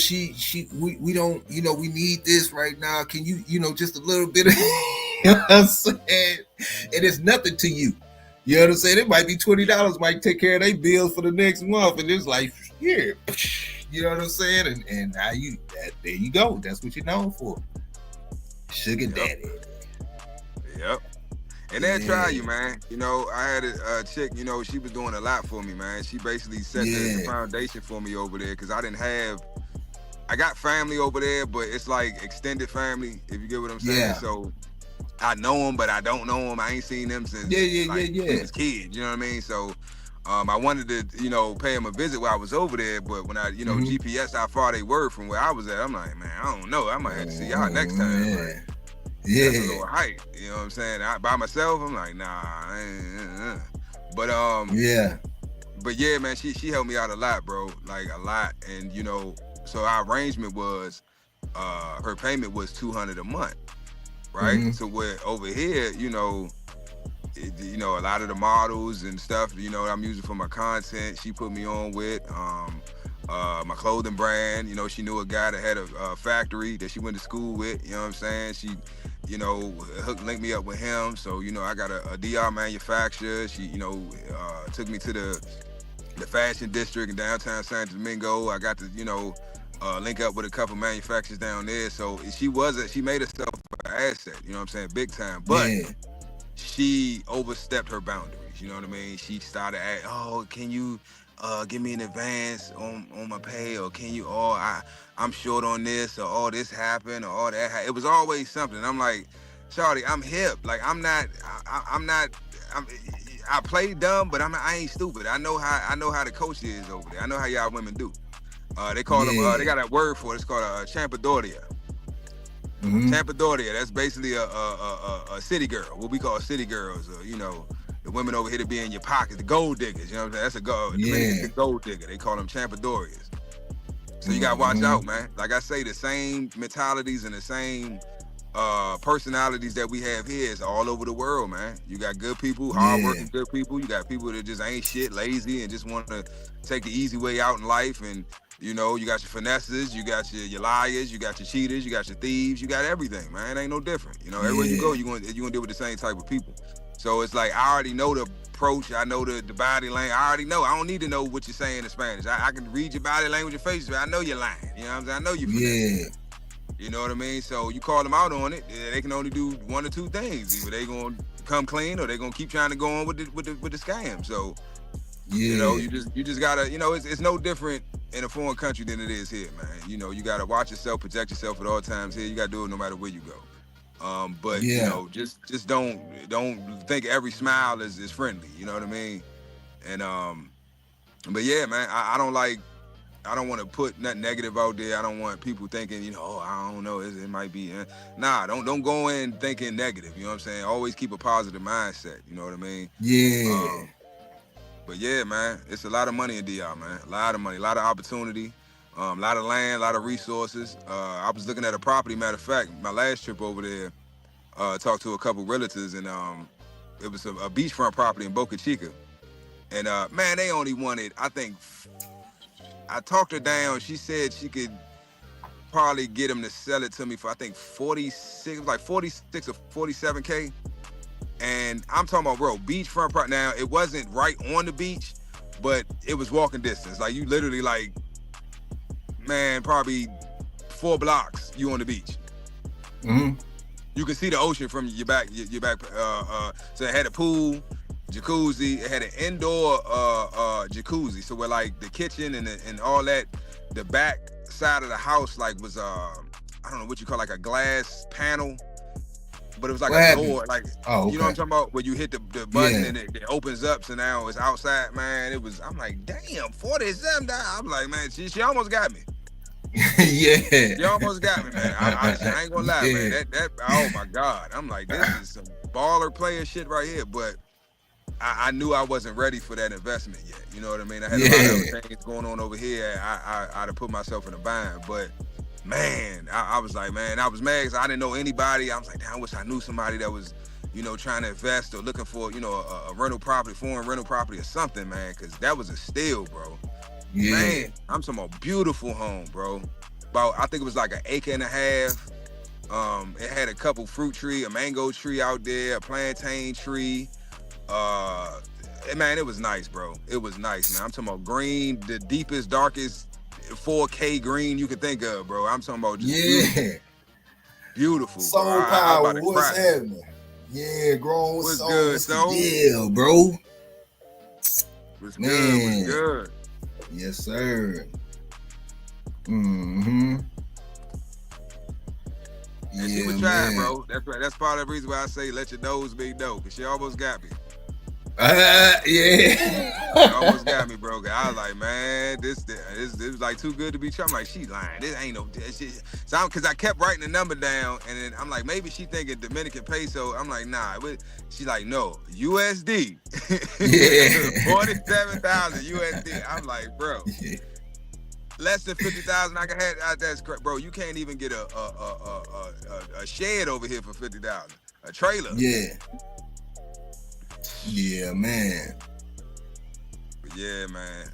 we don't, you know, we need this right now. Can you, you know, just a little bit of, you know what I'm saying? And it's nothing to you. You know what I'm saying? It might be $20, might take care of their bills for the next month, and it's like, yeah. You know what I'm saying? And now there you go. That's what you're known for. Sugar daddy. Yep. And they'll try you, man. You know, I had a chick, you know, she was doing a lot for me, man. She basically set the foundation for me over there because I got family over there, but it's like extended family, if you get what I'm saying. Yeah. So I know them, but I don't know them. I ain't seen them since we was kids, you know what I mean? So I wanted to, you know, pay them a visit while I was over there, but when I, you know, GPS how far they were from where I was at, I'm like, man, I don't know. I might have to see y'all next time. Yeah. Like, that's a little height, you know what I'm saying? By myself, I'm like, nah. But But yeah, man, she helped me out a lot, bro, like a lot. And you know, so our arrangement was, her payment was $200 a month, right? So where over here, you know, a lot of the models and stuff, you know, I'm using for my content. She put me on with my clothing brand. You know, she knew a guy that had a factory that she went to school with. You know what I'm saying? She, you know, linked me up with him. So, you know, I got a DR manufacturer. She, you know, took me to the fashion district in downtown Santo Domingo. I got to, you know, link up with a couple manufacturers down there. So she made herself an asset. You know what I'm saying? Big time. But she overstepped her boundaries. You know what I mean? She started asking, oh, can you give me an advance on my pay, or can you, I'm short on this, or oh, this happened, or all that. It was always something. I'm like, shawty, I'm hip. Like I'm not. I play dumb, but I ain't stupid. I know how the coach is over there. I know how y'all women do. They call them. They got a word for it. It's called a champadoria. Champadoria. That's basically a city girl. What we call city girls. You know, the women over here to be in your pocket, the gold diggers. You know what I'm saying? That's a gold. The gold digger. They call them champadorias. So you gotta watch out, man. Like I say, the same mentalities and the same personalities that we have here is all over the world, man. You got good people, hardworking good people. You got people that just ain't shit, lazy, and just want to take the easy way out in life. And you know, you got your finesses, you got your liars, you got your cheaters, you got your thieves, you got everything, man. It ain't no different. You know, everywhere you go, you're gonna deal with the same type of people. So it's like I already know the approach, I know the body language. I already know. I don't need to know what you're saying in Spanish. I can read your body language and faces. I know you're lying. You know what I'm saying? I know you're You know what I mean? So you call them out on it, they can only do one or two things. Either they gonna come clean or they gonna keep trying to go on with the scam. So you know, you just gotta, you know, it's no different in a foreign country than it is here, man. You know, you gotta watch yourself, protect yourself at all times here. You gotta do it no matter where you go. But you know, just don't think every smile is friendly. You know what I mean? And but yeah, man, I don't want to put nothing negative out there. I don't want people thinking, you know, oh, I don't know, it might be. Nah, don't go in thinking negative. You know what I'm saying? Always keep a positive mindset. You know what I mean? Yeah. But yeah, man, it's a lot of money in DR, man. A lot of money, a lot of opportunity, a lot of land, a lot of resources. I was looking at a property. Matter of fact, my last trip over there, talked to a couple realtors, and it was a beachfront property in Boca Chica. And man, they only wanted, I think, I talked her down. She said she could probably get them to sell it to me for, I think, 46, it was like 46 or 47K. And I'm talking about, bro, beachfront property. Now, it wasn't right on the beach, but it was walking distance. Like, you literally, like, man, probably 4 blocks, you on the beach. You can see the ocean from your back. So it had a pool, jacuzzi. It had an indoor jacuzzi. So where like the kitchen and all that, the back side of the house like was I don't know what you call, like a glass panel, but it was like a door. Like you know what I'm talking about? Where you hit the button and it opens up. So now it's outside, man. I'm like, damn, $47. I'm like, man, she almost got me. You almost got me, man. I ain't gonna lie, man. That oh my God. I'm like, this is some baller player shit right here. But I knew I wasn't ready for that investment yet. You know what I mean? I had a lot of other things going on over here. I'd have put myself in a bind. But man, I was like, man, I was mad because I didn't know anybody. I was like, damn, I wish I knew somebody that was, you know, trying to invest or looking for, you know, a rental property, foreign rental property or something, man. Because that was a steal, bro. Man, I'm talking about beautiful home, bro. About, I think it was like an acre and a half. It had a couple fruit tree, a mango tree out there, a plantain tree. Man, it was nice, bro. It was nice, man. I'm talking about green, the deepest, darkest 4K green you could think of, bro. I'm talking about just beautiful. Soul Power, what's happening? Yeah, growing with soul. What's good, yeah, bro. What's good? What's good? Yes, sir. And she was trying, bro. That's part of the reason why I say let your nose be dope, because she almost got me. She almost got me, bro. I was like, man, this was like too good to be true. I'm like, she lying. This ain't no shit. So because I kept writing the number down, and then I'm like, maybe she thinking Dominican peso. I'm like, nah. She's like, no, USD. 47,000 USD. I'm like, bro. Less than 50,000 I can have. That's correct, bro. You can't even get a shed over here for 50,000. A trailer. Yeah, man. But yeah, man.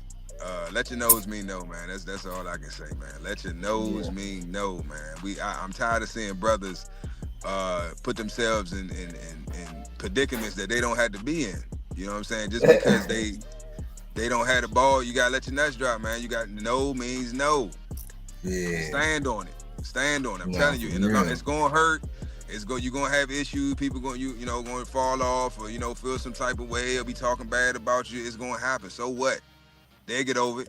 Let your nose mean no, man. That's all I can say, man. Let your nose mean no, man. I'm tired of seeing brothers put themselves in predicaments that they don't have to be in. You know what I'm saying? Just because they don't have the ball, you gotta let your nuts drop, man. You got no means no. Yeah. Stand on it. I'm telling you, it's gonna hurt. You're gonna have issues. People going to fall off or feel some type of way or be talking bad about you. It's gonna happen. So what? They get over it.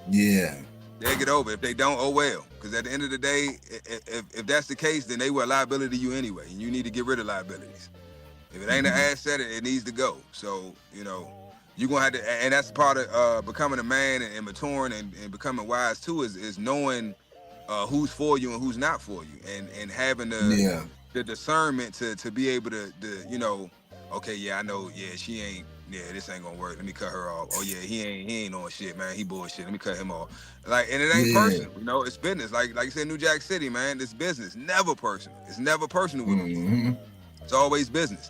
Yeah. They'll get over it. If they don't, oh well. Because at the end of the day, if that's the case, then they were a liability to you anyway, and you need to get rid of liabilities. If it ain't an asset, it needs to go. So you're gonna have to, and that's part of becoming a man and maturing and becoming wise too. Is knowing who's for you and who's not for you, and having the discernment to be able to okay, yeah, I know, yeah, she ain't. Yeah, this ain't gonna work. Let me cut her off. Oh yeah, he ain't on shit, man. He bullshit. Let me cut him off. Like, and it ain't personal, it's business. Like you said, New Jack City, man, it's business. Never personal. It's never personal with me. It's always business.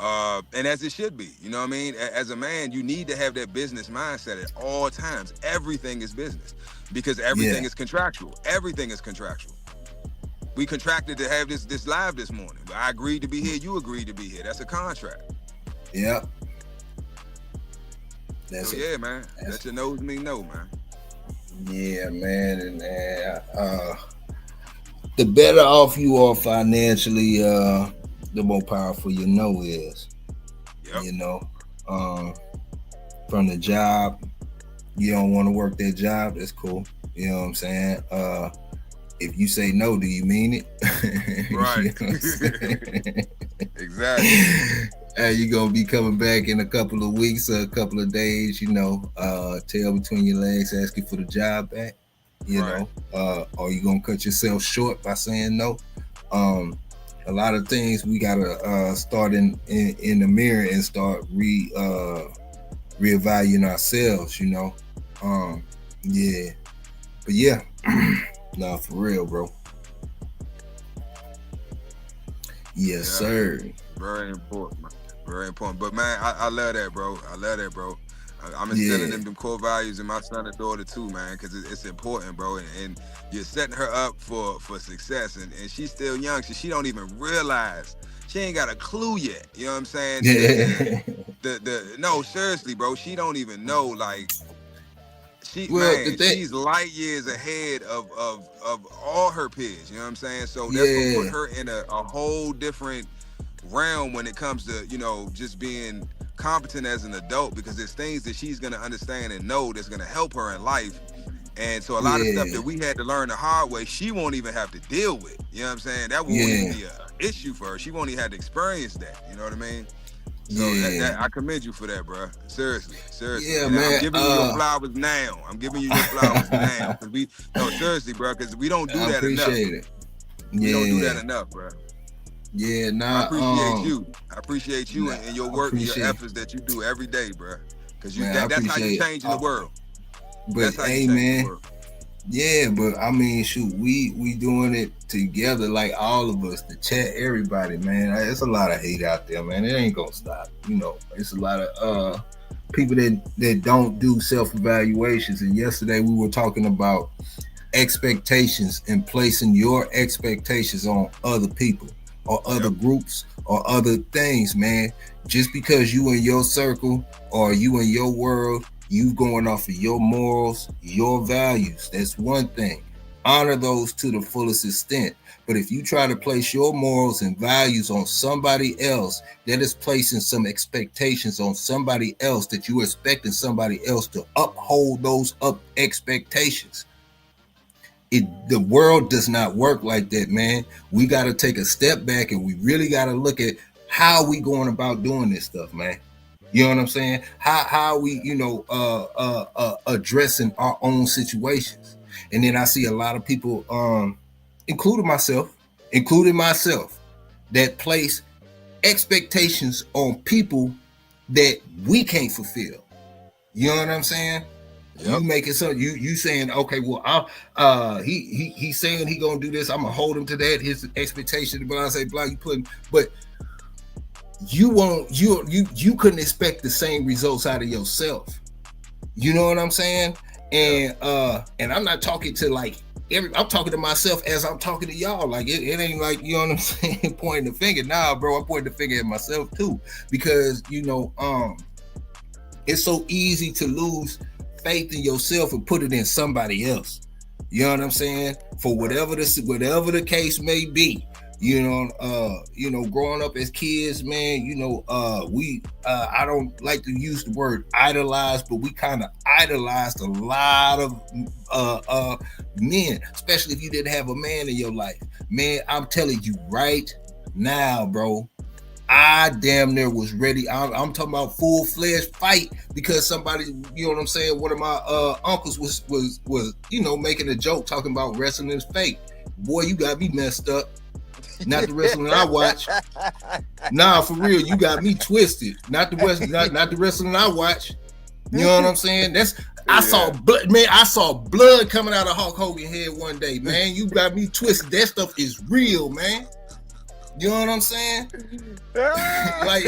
And as it should be. You know what I mean? As a man, you need to have that business mindset at all times. Everything is business because everything is contractual. Everything is contractual. We contracted to have this live this morning. I agreed to be here. You agreed to be here. That's a contract. Yep. Yeah, man. Let your nose me know, man. Yeah, man. And the better off you are financially, the more powerful your no is. Yep. From the job, you don't want to work that job, that's cool. You know what I'm saying? If you say no, do you mean it? Right. Exactly. You're going to be coming back in a couple of weeks or a couple of days, tail between your legs, asking for the job back, or you going to cut yourself short by saying no. A lot of things we got to start in the mirror and start reevaluating ourselves, yeah. But yeah, no, for real, bro. Yes, sir. Very important, man. Very important. But man, I love that, bro. I'm instilling them core values in my son and daughter too, man, because it's important, bro. And you're setting her up for success. And she's still young, so she don't even realize. She ain't got a clue yet. You know what I'm saying? Yeah. No, seriously, bro. She don't even know, like, she's light years ahead of all her peers. You know what I'm saying? So that's gonna put her in a whole different realm when it comes to just being competent as an adult, because there's things that she's gonna understand and know that's gonna help her in life. And so a lot of stuff that we had to learn the hard way, she won't even have to deal with. You know what I'm saying? That won't even be an issue for her. She won't even have to experience that. You know what I mean? So I commend you for that, bro. Seriously. Yeah, and man. I'm giving you your flowers now. Seriously, bro, because we don't do that enough. We don't do that enough, bro. Yeah, nah. I appreciate you and your work and your efforts that you do every day, bro. Because that's how you change the world. But hey, man. Yeah, but I mean, shoot, we doing it together, like all of us, the chat, everybody, man. There's a lot of hate out there, man. It ain't gonna stop. It's a lot of people that don't do self-evaluations. And yesterday we were talking about expectations and placing your expectations on other people or other groups or other things, man. Just because you in your circle or you in your world, you going off of your morals, your values. That's one thing. Honor those to the fullest extent. But if you try to place your morals and values on somebody else, that is placing some expectations on somebody else that you're expecting somebody else to uphold those expectations. The world does not work like that, man. We got to take a step back and we really got to look at how we going about doing this stuff, man. You know what I'm saying? How we, addressing our own situations. And then I see a lot of people, including myself, that place expectations on people that we can't fulfill. You know what I'm saying? Yep. You making something, you saying, okay, well, he's saying he gonna do this. I'm gonna hold him to that. His expectation, blah, say blah. You putting, but you couldn't expect the same results out of yourself. You know what I'm saying? And I'm not talking to I'm talking to myself as I'm talking to y'all. Like it ain't like, you know what I'm saying, pointing the finger. Nah, bro, I'm pointing the finger at myself too. Because it's so easy to lose faith in yourself and put it in somebody else. You know what I'm saying? For whatever the case may be. Growing up as kids, man, we I don't like to use the word idolize, but we kind of idolized a lot of men, especially if you didn't have a man in your life. Man, I'm telling you right now, bro, I damn near was ready. I'm talking about full-fledged fight because somebody, you know what I'm saying? One of my uncles was making a joke talking about wrestling is fake. Boy, you got me messed up. Not the wrestling I watch. Nah, for real, you got me twisted. Not the wrestling I watch. You know what I'm saying? I saw blood, man. I saw blood coming out of Hulk Hogan's head one day, man. You got me twisted. That stuff is real, man. You know what I'm saying? Like,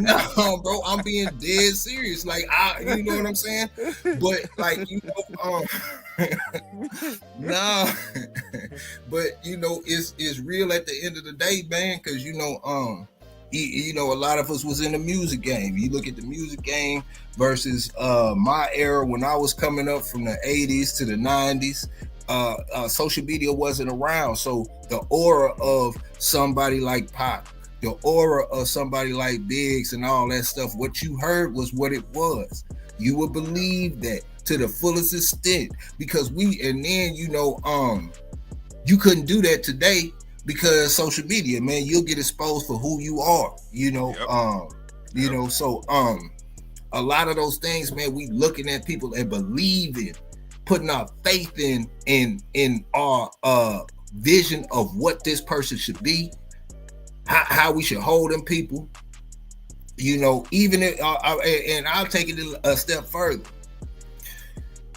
no, bro, I'm being dead serious. Like, you know what I'm saying? But like, nah, but it's real at the end of the day, man. Because a lot of us was in the music game. You look at the music game versus my era when I was coming up from the 80s to the 90s. Social media wasn't around, so the aura of somebody like Pac, the aura of somebody like Biggs and all that stuff, what you heard was what it was. You would believe that to the fullest extent because you couldn't do that today because social media, man, you'll get exposed for who you are, so a lot of those things, man, we looking at people and believing, putting our faith in our vision of what this person should be, how we should hold them people. Even if, and I'll take it a step further.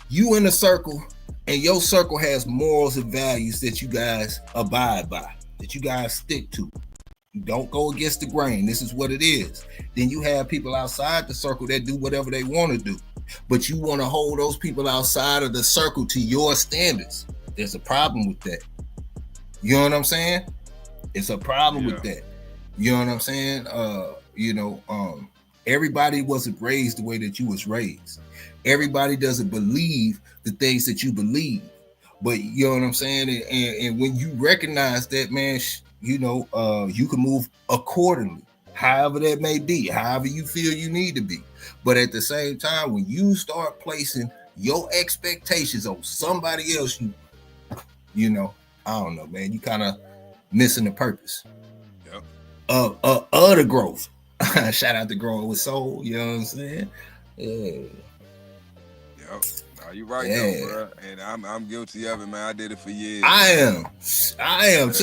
You in a circle, and your circle has morals and values that you guys abide by, that you guys stick to. You don't go against the grain. This is what it is. Then you have people outside the circle that do whatever they want to do. But you want to hold those people outside of the circle to your standards. There's a problem with that. You know what I'm saying? It's a problem with that. You know what I'm saying? Everybody wasn't raised the way that you was raised. Everybody doesn't believe the things that you believe. But you know what I'm saying? And when you recognize that, man, you can move accordingly, however that may be, however you feel you need to be. But at the same time, when you start placing your expectations on somebody else, I don't know, man, you kind of missing the purpose of the growth. Shout out to Growing with Soul, you know what I'm saying? Yeah. Yep. No, you're right, though, bro. And I'm guilty of it, man. I did it for years. I am.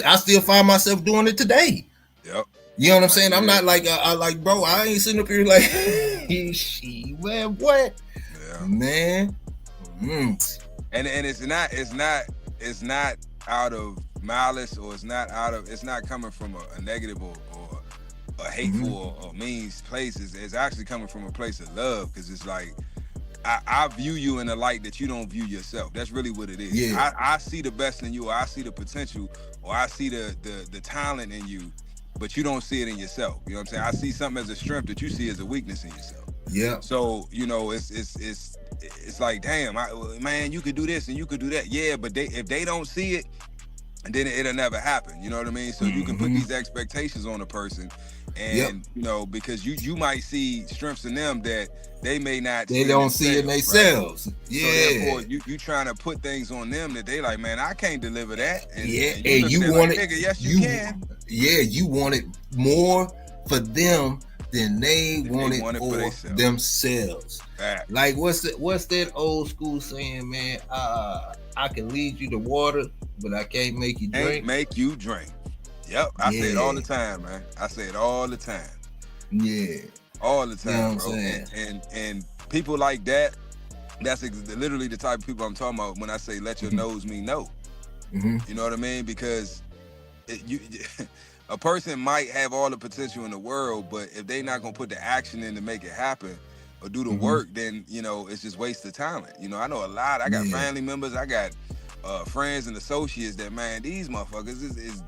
I still find myself doing it today. Yep. You know what I'm saying? I'm not like, bro, I ain't sitting up here like, man, what? Yeah. Man. Mm. And it's not out of malice, or it's not coming from a negative or a hateful or mean place. It's actually coming from a place of love, because it's like, I view you in a light that you don't view yourself. That's really what it is. Yeah. I see the best in you, or I see the potential, or I see the talent in you, but you don't see it in yourself. You know what I'm saying? I see something as a strength that you see as a weakness in yourself. Yeah. So, it's like, damn, man, you could do this and you could do that. Yeah, but if they don't see it, then it'll never happen. You know what I mean? So you can put these expectations on a person, and because you might see strengths in them that they may not. They don't see in themselves. Right? Yeah. So therefore, you trying to put things on them that they like, man, I can't deliver that. And you want it. Nigga, yes, you can. Yeah, you want it more for them than they want it for themselves. Right. Like what's that old school saying, man? I can lead you to water, but I can't make you drink. Can't make you drink. Yep, I say it all the time, man. I say it all the time. Yeah, all the time, bro. And people like that, that's literally the type of people I'm talking about when I say let your nose mean no. You know what I mean? Because a person might have all the potential in the world, but if they not gonna put the action in to make it happen or do the work, then it's just waste of talent. I know a lot. I got family members. I got friends and associates that, man, these motherfuckers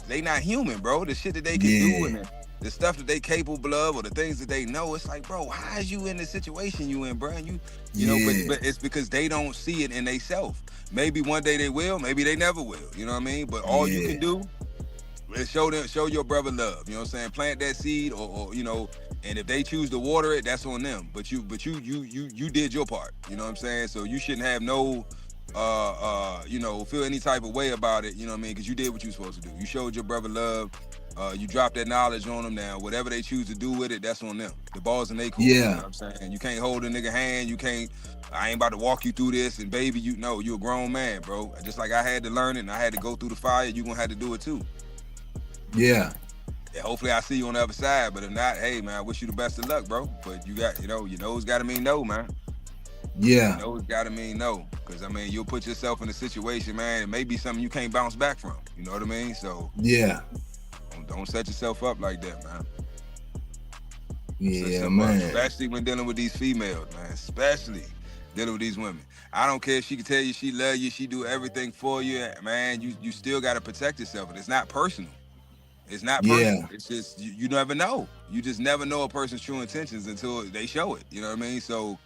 they not human, bro. The shit that they can do and the stuff that they capable of, or the things that they know, it's like, bro, how is you in the situation you in, bro? And you know, but it's because they don't see it in themselves. maybe one day they will, maybe they never will. You know what I mean? But all you can do is show your brother love. You know what I'm saying? Plant that seed, or you know, and if they choose to water it, that's on them. But you did your part. You know what I'm saying? So you shouldn't have no you know, feel any type of way about it. You know what I mean? Because you did what you were supposed to do. You showed your brother love. You dropped that knowledge on them. Now, whatever they choose to do with it, that's on them. The ball's in their court. Yeah. You know what I'm saying? You can't hold a nigga hand. You can't. I ain't about to walk you through this. And baby, you know, you a grown man, bro. Just like I had to learn it and I had to go through the fire, you gonna have to do it too. Yeah. Yeah, hopefully I see you on the other side. But if not, hey man, I wish you the best of luck, bro. But you got, you know, your nose gotta mean no, man. Yeah. Your nose gotta mean no. Cause I mean, you'll put yourself in a situation, man, it may be something you can't bounce back from. You know what I mean? So yeah. Don't set yourself up like that, man. Yeah, man. Especially when dealing with these females, man. Especially dealing with these women. I don't care if she can tell you she love you, she do everything for you, man. You still gotta protect yourself. And it's not personal. It's not personal. It's just you never know. You just never know a person's true intentions until they show it. You know what I mean? So,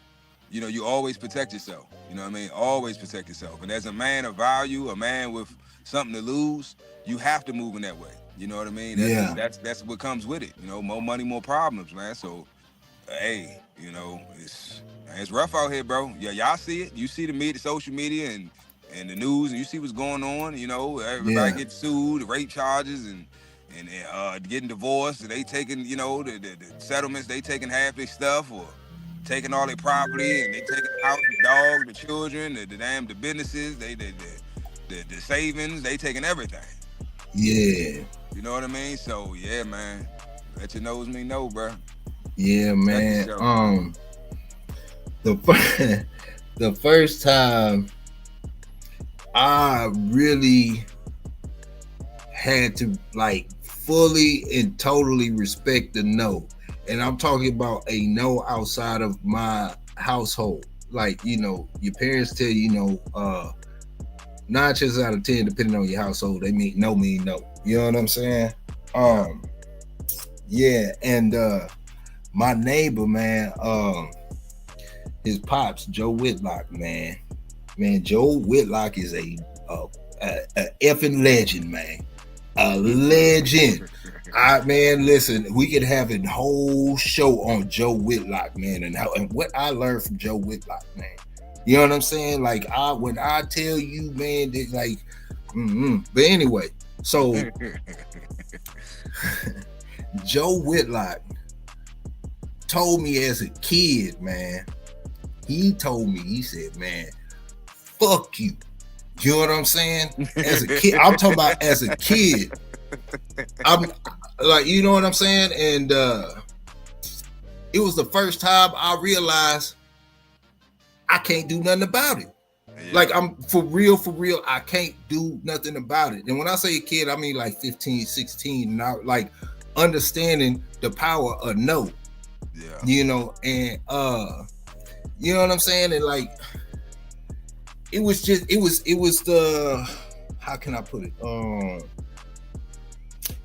you know, you always protect yourself. You know what I mean? Always protect yourself. And as a man of value, a man with something to lose, you have to move in that way. You know what I mean? That's what comes with it. You know, more money, more problems, man. So, hey, you know, it's rough out here, bro. Yeah, y'all see it. You see the media, social media, and the news, and you see what's going on. You know, everybody gets sued, rape charges, and getting divorced. And they taking, you know, the settlements. They taking half their stuff or taking all their property, and they taking the house, the dog, the children, the businesses, the savings. They taking everything. Yeah. You know what I mean? So yeah, man. Let your nose mean no, bro. Yeah, man. The first time I really had to like fully and totally respect the no. And I'm talking about a no outside of my household. Like, you know, your parents tell you, you know, 9 chances out of 10, depending on your household, they mean no. You know what I'm saying? Yeah, and my neighbor, man, his pops, Joe Whitlock, man. Joe Whitlock is a effing legend, man. A legend. Man, listen, we could have a whole show on Joe Whitlock, man, and what I learned from Joe Whitlock, man. You know what I'm saying? Like, when I tell you, man, that like, But anyway, so Joe Whitlock told me as a kid, man. He told me, he said, man, fuck you. You know what I'm saying? As a kid, I'm talking about as a kid. I'm like, you know what I'm saying? And it was the first time I realized I can't do nothing about it. Yeah. Like, I'm for real, I can't do nothing about it. And when I say a kid, I mean like 15, 16, and I like understanding the power of no. Yeah. You know, and you know what I'm saying? And like, it was the, how can I put it?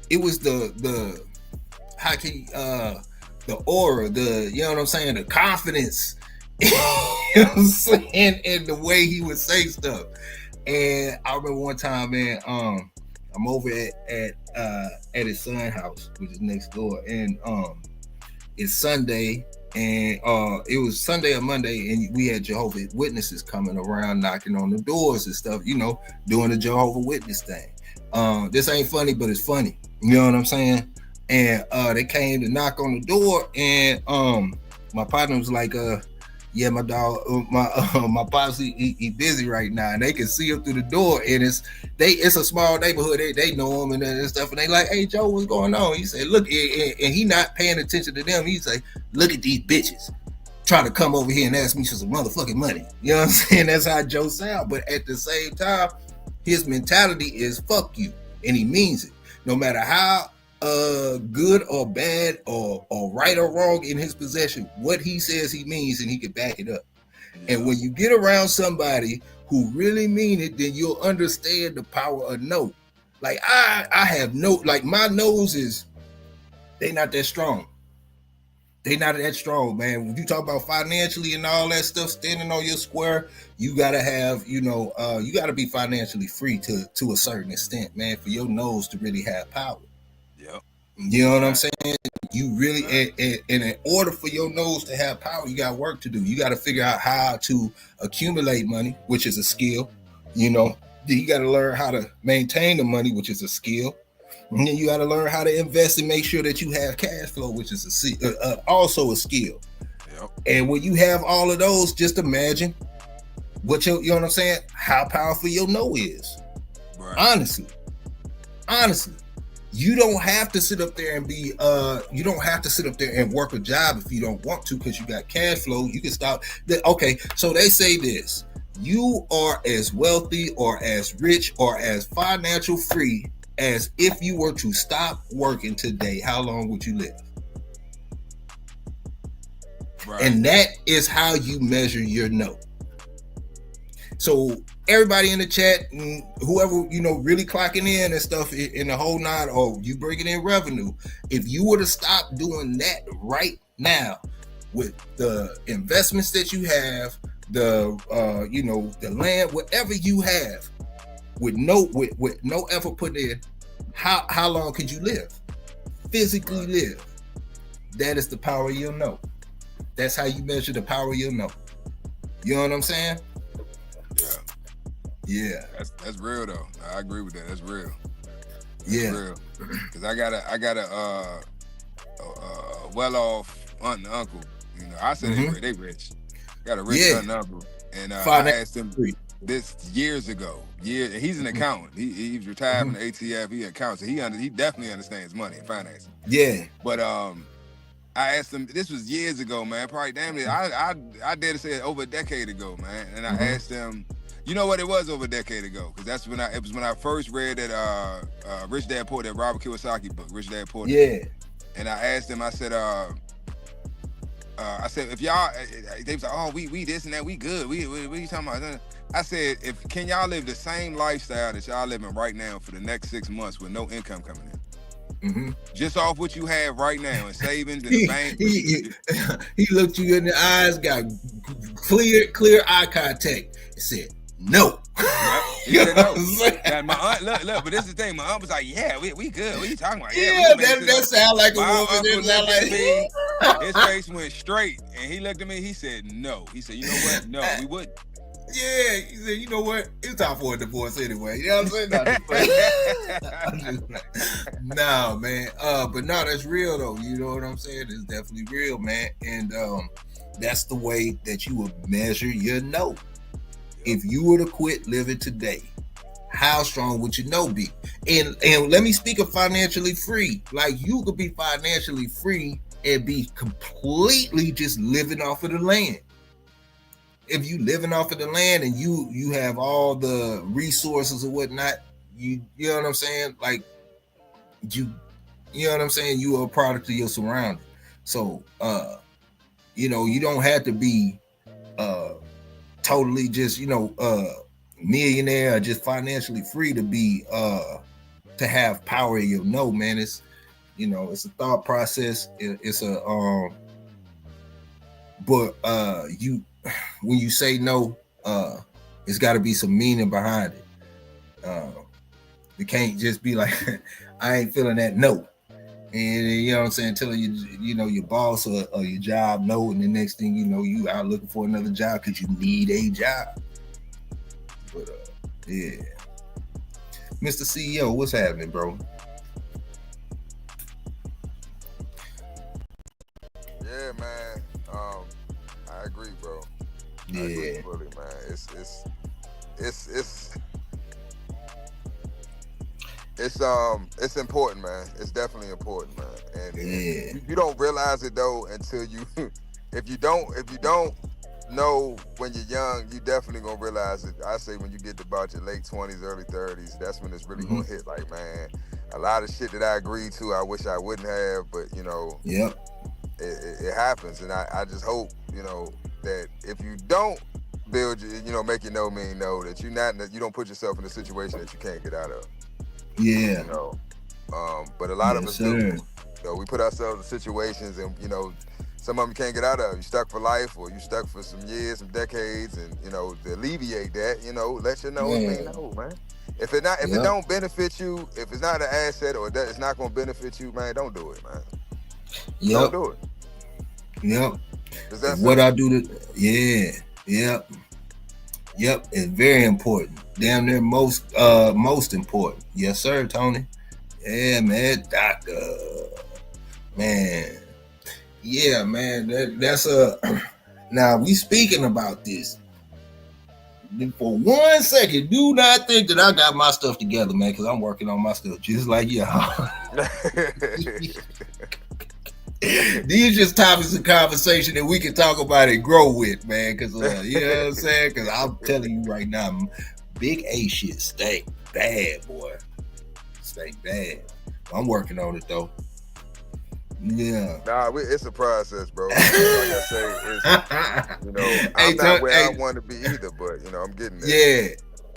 It was the how can you, the aura, the, you know what I'm saying, the confidence, you know what I'm saying, and the way he would say stuff. And I remember one time, man, I'm over at his son's house, which is next door, and it's Sunday, and it was Sunday or Monday, and we had Jehovah's Witnesses coming around, knocking on the doors and stuff, you know, doing the Jehovah's Witness thing. This ain't funny, but it's funny. You know what I'm saying? And they came to knock on the door, and my partner was like, yeah, my dog, my pops, he busy right now, and they can see him through the door, and it's a small neighborhood, they know him and stuff, and they like, hey Joe, what's going on? He said, look, and he not paying attention to them. He say, look at these bitches trying to come over here and ask me for some motherfucking money. You know what I'm saying? That's how Joe sound, but at the same time, his mentality is fuck you, and he means it. No matter how good or bad or right or wrong in his possession, what he says he means, and he can back it up. Yeah. And when you get around somebody who really mean it, then you'll understand the power of no. Like I have no, like my nose is, they not that strong. They not that strong, man. When you talk about financially and all that stuff, standing on your square, you gotta have, you gotta be financially free to a certain extent, man, for your nose to really have power. Yep. You know what I'm saying? You really, and in order for your nose to have power, you got work to do. You got to figure out how to accumulate money, which is a skill. You got to learn how to maintain the money, which is a skill. And then you got to learn how to invest and make sure that you have cash flow, which is also a skill. Yep. And when you have all of those, just imagine what you know what I'm saying? How powerful your no is. Right. Honestly. You don't have to sit up there and you don't have to sit up there and work a job if you don't want to, because you got cash flow. You can stop. Okay, so they say this: you are as wealthy or as rich or as financial free as if you were to stop working today. How long would you live? Right. And that is how you measure your no. So everybody in the chat, whoever, really clocking in and stuff in the whole nine, or you bringing in revenue, if you were to stop doing that right now with the investments that you have, the land, whatever you have, with no effort put in, how long could you live? Physically live. That is the power of your no. That's how you measure the power of your no. You know what I'm saying? Yeah. That's real though. I agree with that. That's real. Real. Because I got a well-off aunt and uncle. I said they rich. Got a rich aunt and uncle, and I asked him this years ago. He's an accountant. He's retired from the ATF. He an accountant. So he definitely understands money and finance. Yeah. But I asked him. This was years ago, man. Probably damn near. I dare to say it over a decade ago, man. And I asked him. You know what it was over a decade ago? Because that's when I first read that Rich Dad Poor Dad, Robert Kiyosaki book, Rich Dad Poor Dad. Yeah. And I asked him, I said, if y'all, they was like, oh, we this and that, we good. What are you talking about? I said, can y'all live the same lifestyle that y'all living right now for the next 6 months with no income coming in? Just off what you have right now and savings in the bank. He looked you in the eyes, got clear eye contact, and said, no. He said no. Now, my aunt, look, but this is the thing. My aunt was like, yeah, we good. What are you talking about? Yeah, that sound like a woman. His face went straight, and he looked at me. He said, no. He said, you know what? No, we wouldn't. Yeah, he said, you know what? It's time for a divorce anyway. You know what I'm saying? No, man. But no, that's real though. You know what I'm saying? It's definitely real, man. And that's the way that you would measure your no. If you were to quit living today, how strong would your no be? And let me speak of financially free. Like, you could be financially free and be completely just living off of the land. If you living off of the land and you have all the resources or whatnot, you know what I'm saying? Like, you know what I'm saying? You are a product of your surroundings. So, you don't have to be totally just, millionaire or just financially free to be to have power in your no, man. It's it's a thought process. It's a but when you say no, it's got to be some meaning behind it. You can't just be like, I ain't feeling that no. And you know what I'm saying, until your boss or your job know, and the next thing you know, you out looking for another job because you need a job. But yeah, Mr. CEO, what's happening, bro? Yeah, man. I agree, bro. Yeah, I agree fully, man. It's important, man. It's definitely important, man. And you don't realize it though until if you don't know when you're young, you definitely gonna realize it. I say when you get to about your late 20s, early 30s, that's when it's really gonna hit. Like, man, a lot of shit that I agreed to, I wish I wouldn't have, but it happens. And I just hope, that if you don't build, make your no mean no, that you don't put yourself in a situation that you can't get out of. Yeah. But a lot of us do. We put ourselves in situations, and some of them can't get out of. You stuck for life, or you stuck for some years, some decades, and to alleviate that, let your nose be no, man. If it don't benefit you, if it's not an asset or that it's not gonna benefit you, man, don't do it, man. Don't do it. Yep. What I do Yep. It's very important. Damn near most important. Yes, sir, Tony. Yeah, man, doctor. Man. Yeah, man. That's now we speaking about this. For 1 second, do not think that I got my stuff together, man, because I'm working on my stuff just like y'all. These just topics of conversation that we can talk about and grow with, man. Because you know what I'm saying? Because I'm telling you right now, Big A shit stink bad, boy. Stink bad. I'm working on it though. Yeah. Nah, it's a process, bro. Like I say, I'm not where I want to be either, but I'm getting there.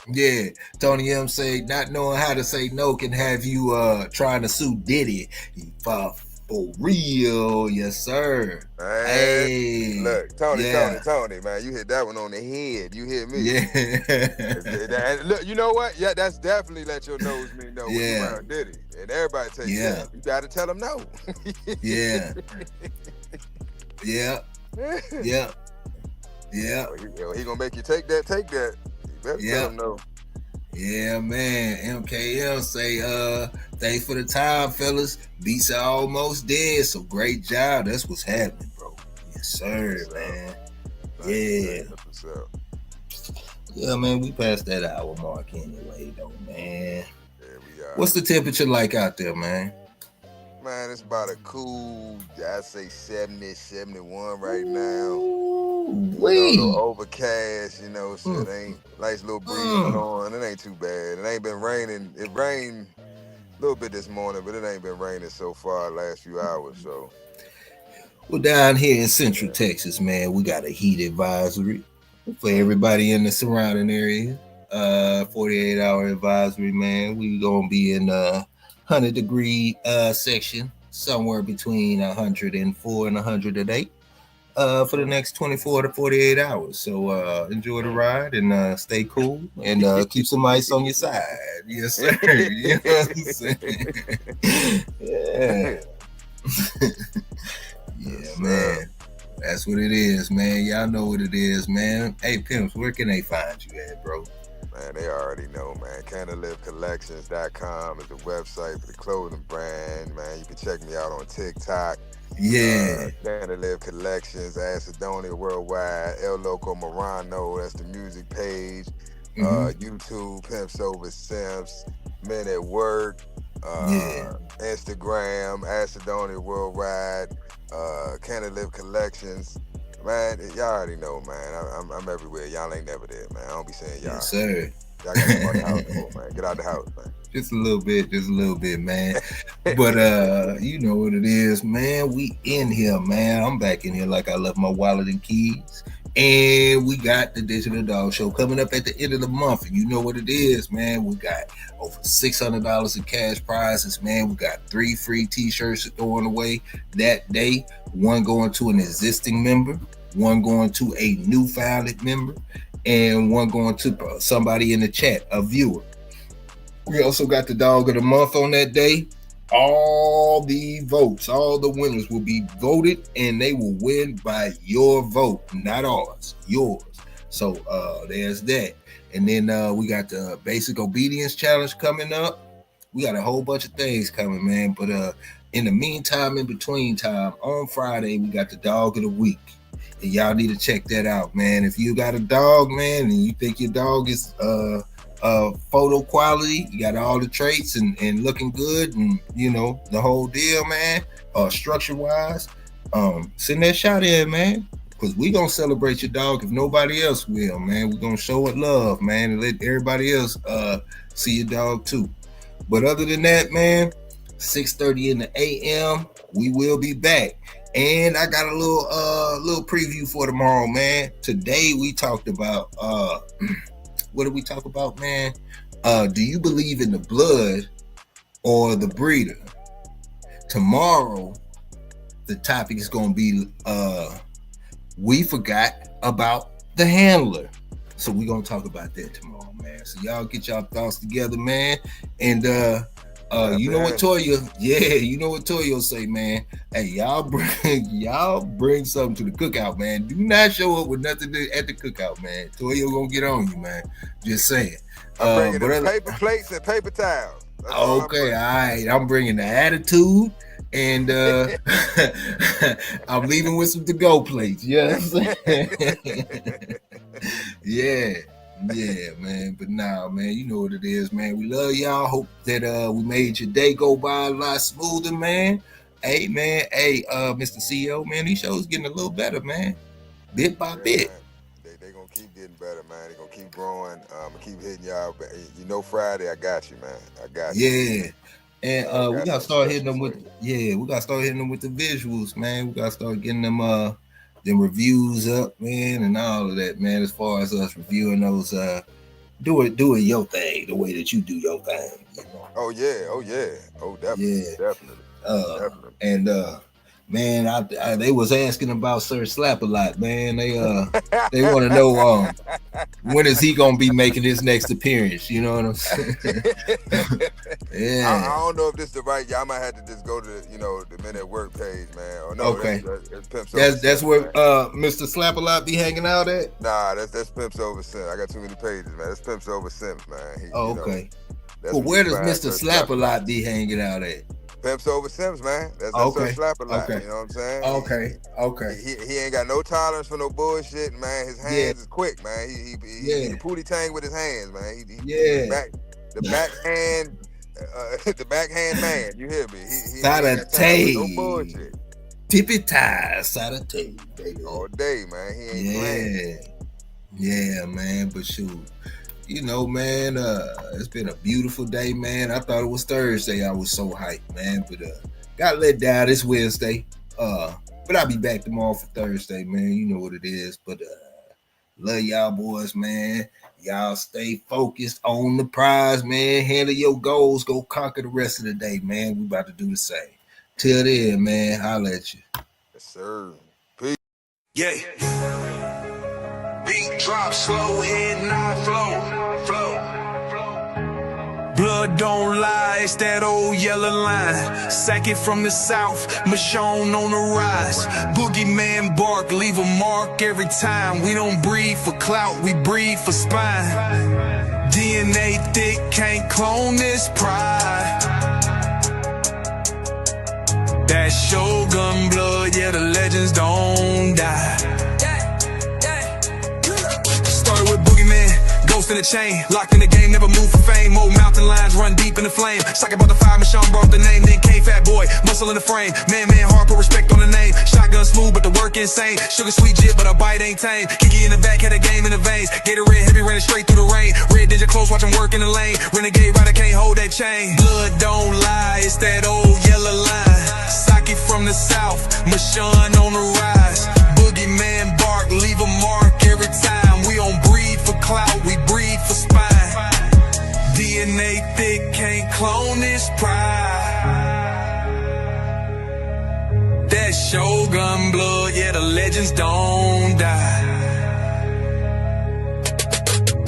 Yeah. Tony M say not knowing how to say no can have you trying to sue Diddy. For real, yes, sir. Man, hey, look, Tony, man, you hit that one on the head. You hit me. Yeah. And look, you know what? Yeah, that's definitely let your nose me know when you around Diddy. And everybody takes that. You got to tell them no. Yeah. He gonna make you take that. You better tell him no. Yeah, man. MKL say, thanks for the time, fellas. Beats are almost dead, so great job. That's what's happening, bro. Yes, sir, man. Yeah. Yeah, man, we passed that hour mark anyway, though, man. Yeah, we are. What's the temperature like out there, man? Man, it's about a cool, I'd say 70, 71 right now. Overcast, so it ain't nice little breeze blowing. It ain't too bad. It ain't been raining. It rained a little bit this morning, but it ain't been raining so far the last few hours. So, well, down here in Central Texas, man, we got a heat advisory for everybody in the surrounding area. 48-hour advisory, man. We gonna be in 100-degree section, somewhere between 104 and 108 for the next 24 to 48 hours. So enjoy the ride and stay cool and keep some ice on your side. Yes, sir. You know what I'm saying? Yeah. Yeah, man. That's what it is, man. Y'all know what it is, man. Hey, Pimps, where can they find you at, bro? Man, they already know, man. CanadaLiveCollections.com is the website for the clothing brand, man. You can check me out on TikTok. Yeah. Canada Live Collections, Acidonia Worldwide, El Loco Morano, that's the music page. YouTube, Pimps Over Simps, Men at Work, Instagram, Acidonia Worldwide, Canada Live Collections. Man, y'all already know, man. I'm everywhere. Y'all ain't never there, man. I don't be saying y'all. Yes, sir. Y'all got to the house, man. Get out the house, man. Just a little bit, man. But you know what it is, man. We in here, man. I'm back in here like I left my wallet and keys. And we got the Digital Dog Show coming up at the end of the month. And you know what it is, man. We got over $600 in cash prizes, man. We got 3 free t-shirts going away that day. 1 going to an existing member, 1 going to a newfound member, and 1 going to somebody in the chat, a viewer. We also got the Dog of the Month on that day. All the votes, all the winners will be voted, and they will win by your vote, not ours, yours. So there's that. And then we got the Basic Obedience Challenge coming up. We got a whole bunch of things coming, man. But in the meantime, in between time, on Friday, we got the Dog of the Week. And y'all need to check that out, man. If you got a dog, man, and you think your dog is photo quality, you got all the traits and looking good, and you know the whole deal, man. Structure wise, send that shot in, man, because we gonna celebrate your dog if nobody else will, man. We're gonna show it love, man, and let everybody else see your dog too. But other than that, man, 6:30 in the a.m. we will be back. And I got a little preview for tomorrow, man. Today we talked about what did we talk about, man? Do you believe in the blood or the breeder? Tomorrow, the topic is going to be we forgot about the handler. So we're going to talk about that tomorrow, man. So y'all get y'all thoughts together, man. And you know what Toya? Yeah, you know what Toya say, man. Hey, y'all bring something to the cookout, man. Do not show up with nothing at the cookout, man. Toya gonna get on you, man. Just saying. I'm bringing paper plates and paper towels. Okay, all right. I'm bringing the attitude, and I'm leaving with some to-go plates. You know what I'm saying? Yeah, man. But nah, man, you know what it is, man. We love y'all. Hope that we made your day go by a lot smoother, man. Hey, man. Hey, Mr. CEO, man, these shows getting a little better, man. Bit by bit. Man. They gonna keep getting better, man. They gonna keep growing. I'm gonna keep hitting y'all. You know, Friday, I got you, man. I got you. Yeah. And we gotta start hitting them with the visuals, man. We gotta start getting them reviews up, man, and all of that, man. As far as us reviewing those, do it your thing, the way that you do your thing. You know? Oh definitely, definitely. And man, they was asking about Sir Slap-A-Lot, man. They want to know when is he gonna be making his next appearance? You know what I'm saying? Yeah. I don't know if this is the right. Y'all might have to just go to the Men at Work page, man. Or no, okay. That's where Mr. Slap-A-Lot be hanging out at. Nah, that's Pimps Over Simps. I got too many pages, man. That's Pimps Over Simps, man. Okay. Well, where does Mr. Slap-A-Lot be hanging out at? Pimps Over Simps, man. That's okay. Slap-A-Lot. Okay. You know what I'm saying? Okay. He ain't got no tolerance for no bullshit, man. His hands is quick, man. He the pootie tang with his hands, man. The backhand. The backhand man, you hear me? He no bullshit. Tippy tie, side of tape, baby. All day, man. He ain't playing. Yeah, man. But shoot, you know, man, it's been a beautiful day, man. I thought it was Thursday. I was so hyped, man. But got let down this Wednesday. But I'll be back tomorrow for Thursday, man. You know what it is. But love y'all boys, man. Y'all stay focused on the prize, man. Handle your goals. Go conquer the rest of the day, man. We about to do the same. Till then, man, holla at you. Yes, sir. Peace. Yeah. Beat drop slow, head not flow. Blood don't lie, it's that old yellow line. Sack it from the south, Michonne on the rise. Boogeyman bark, leave a mark every time. We don't breathe for clout, we breathe for spine. DNA thick, can't clone this pride. That Shogun blood, yeah, the legends don't die. Started with Boogeyman. Ghost in the chain, locked in the game, never move for fame. Old mountain lions run deep in the flame. Sock about the fire, Michonne brought the name. Then K-Fat boy, muscle in the frame. Man, hard, put respect on the name. Shotgun smooth, but the work insane. Sugar sweet jit, but a bite ain't tame. Kiki in the back, had a game in the veins. Gatorade heavy, ran it straight through the rain. Red Ninja close, watch him work in the lane. Renegade rider can't hold that chain. Blood don't lie, it's that old yellow line. Saki from the south, Michonne on the rise. Boogeyman bark, leave a mark every time. We don't breathe for clout, we breathe for spine. DNA thick, can't clone this pride. That Shogun blood, yeah, the legends don't die.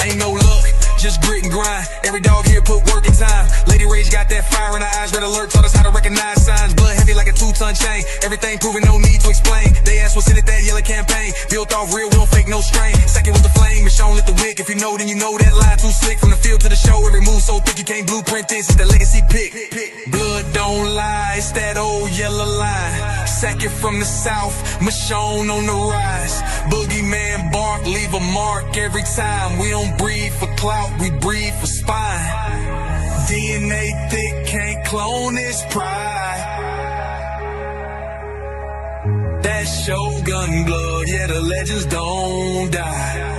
Ain't no luck, just grit and grind. Every dog here put work in time. Lady Rage got that fire in her eyes. Red alert taught us how to recognize signs. Blood heavy like a 2-ton chain. Everything proven, no need to explain. They asked what's in it, that yellow campaign. Built off real, we don't fake no strain. Second was the flame, Michonne lit the wick. If you know, then you know that line too slick. From the field to the show, every move so thick you can't blueprint this. It's the legacy pick. Blood don't lie, it's that old yellow line. Sack it from the south, Michonne on the rise. Boogeyman bark, leave a mark every time. We don't breathe for clout, we breathe for spine. DNA thick, can't clone this pride. That Shogun blood, yeah, the legends don't die.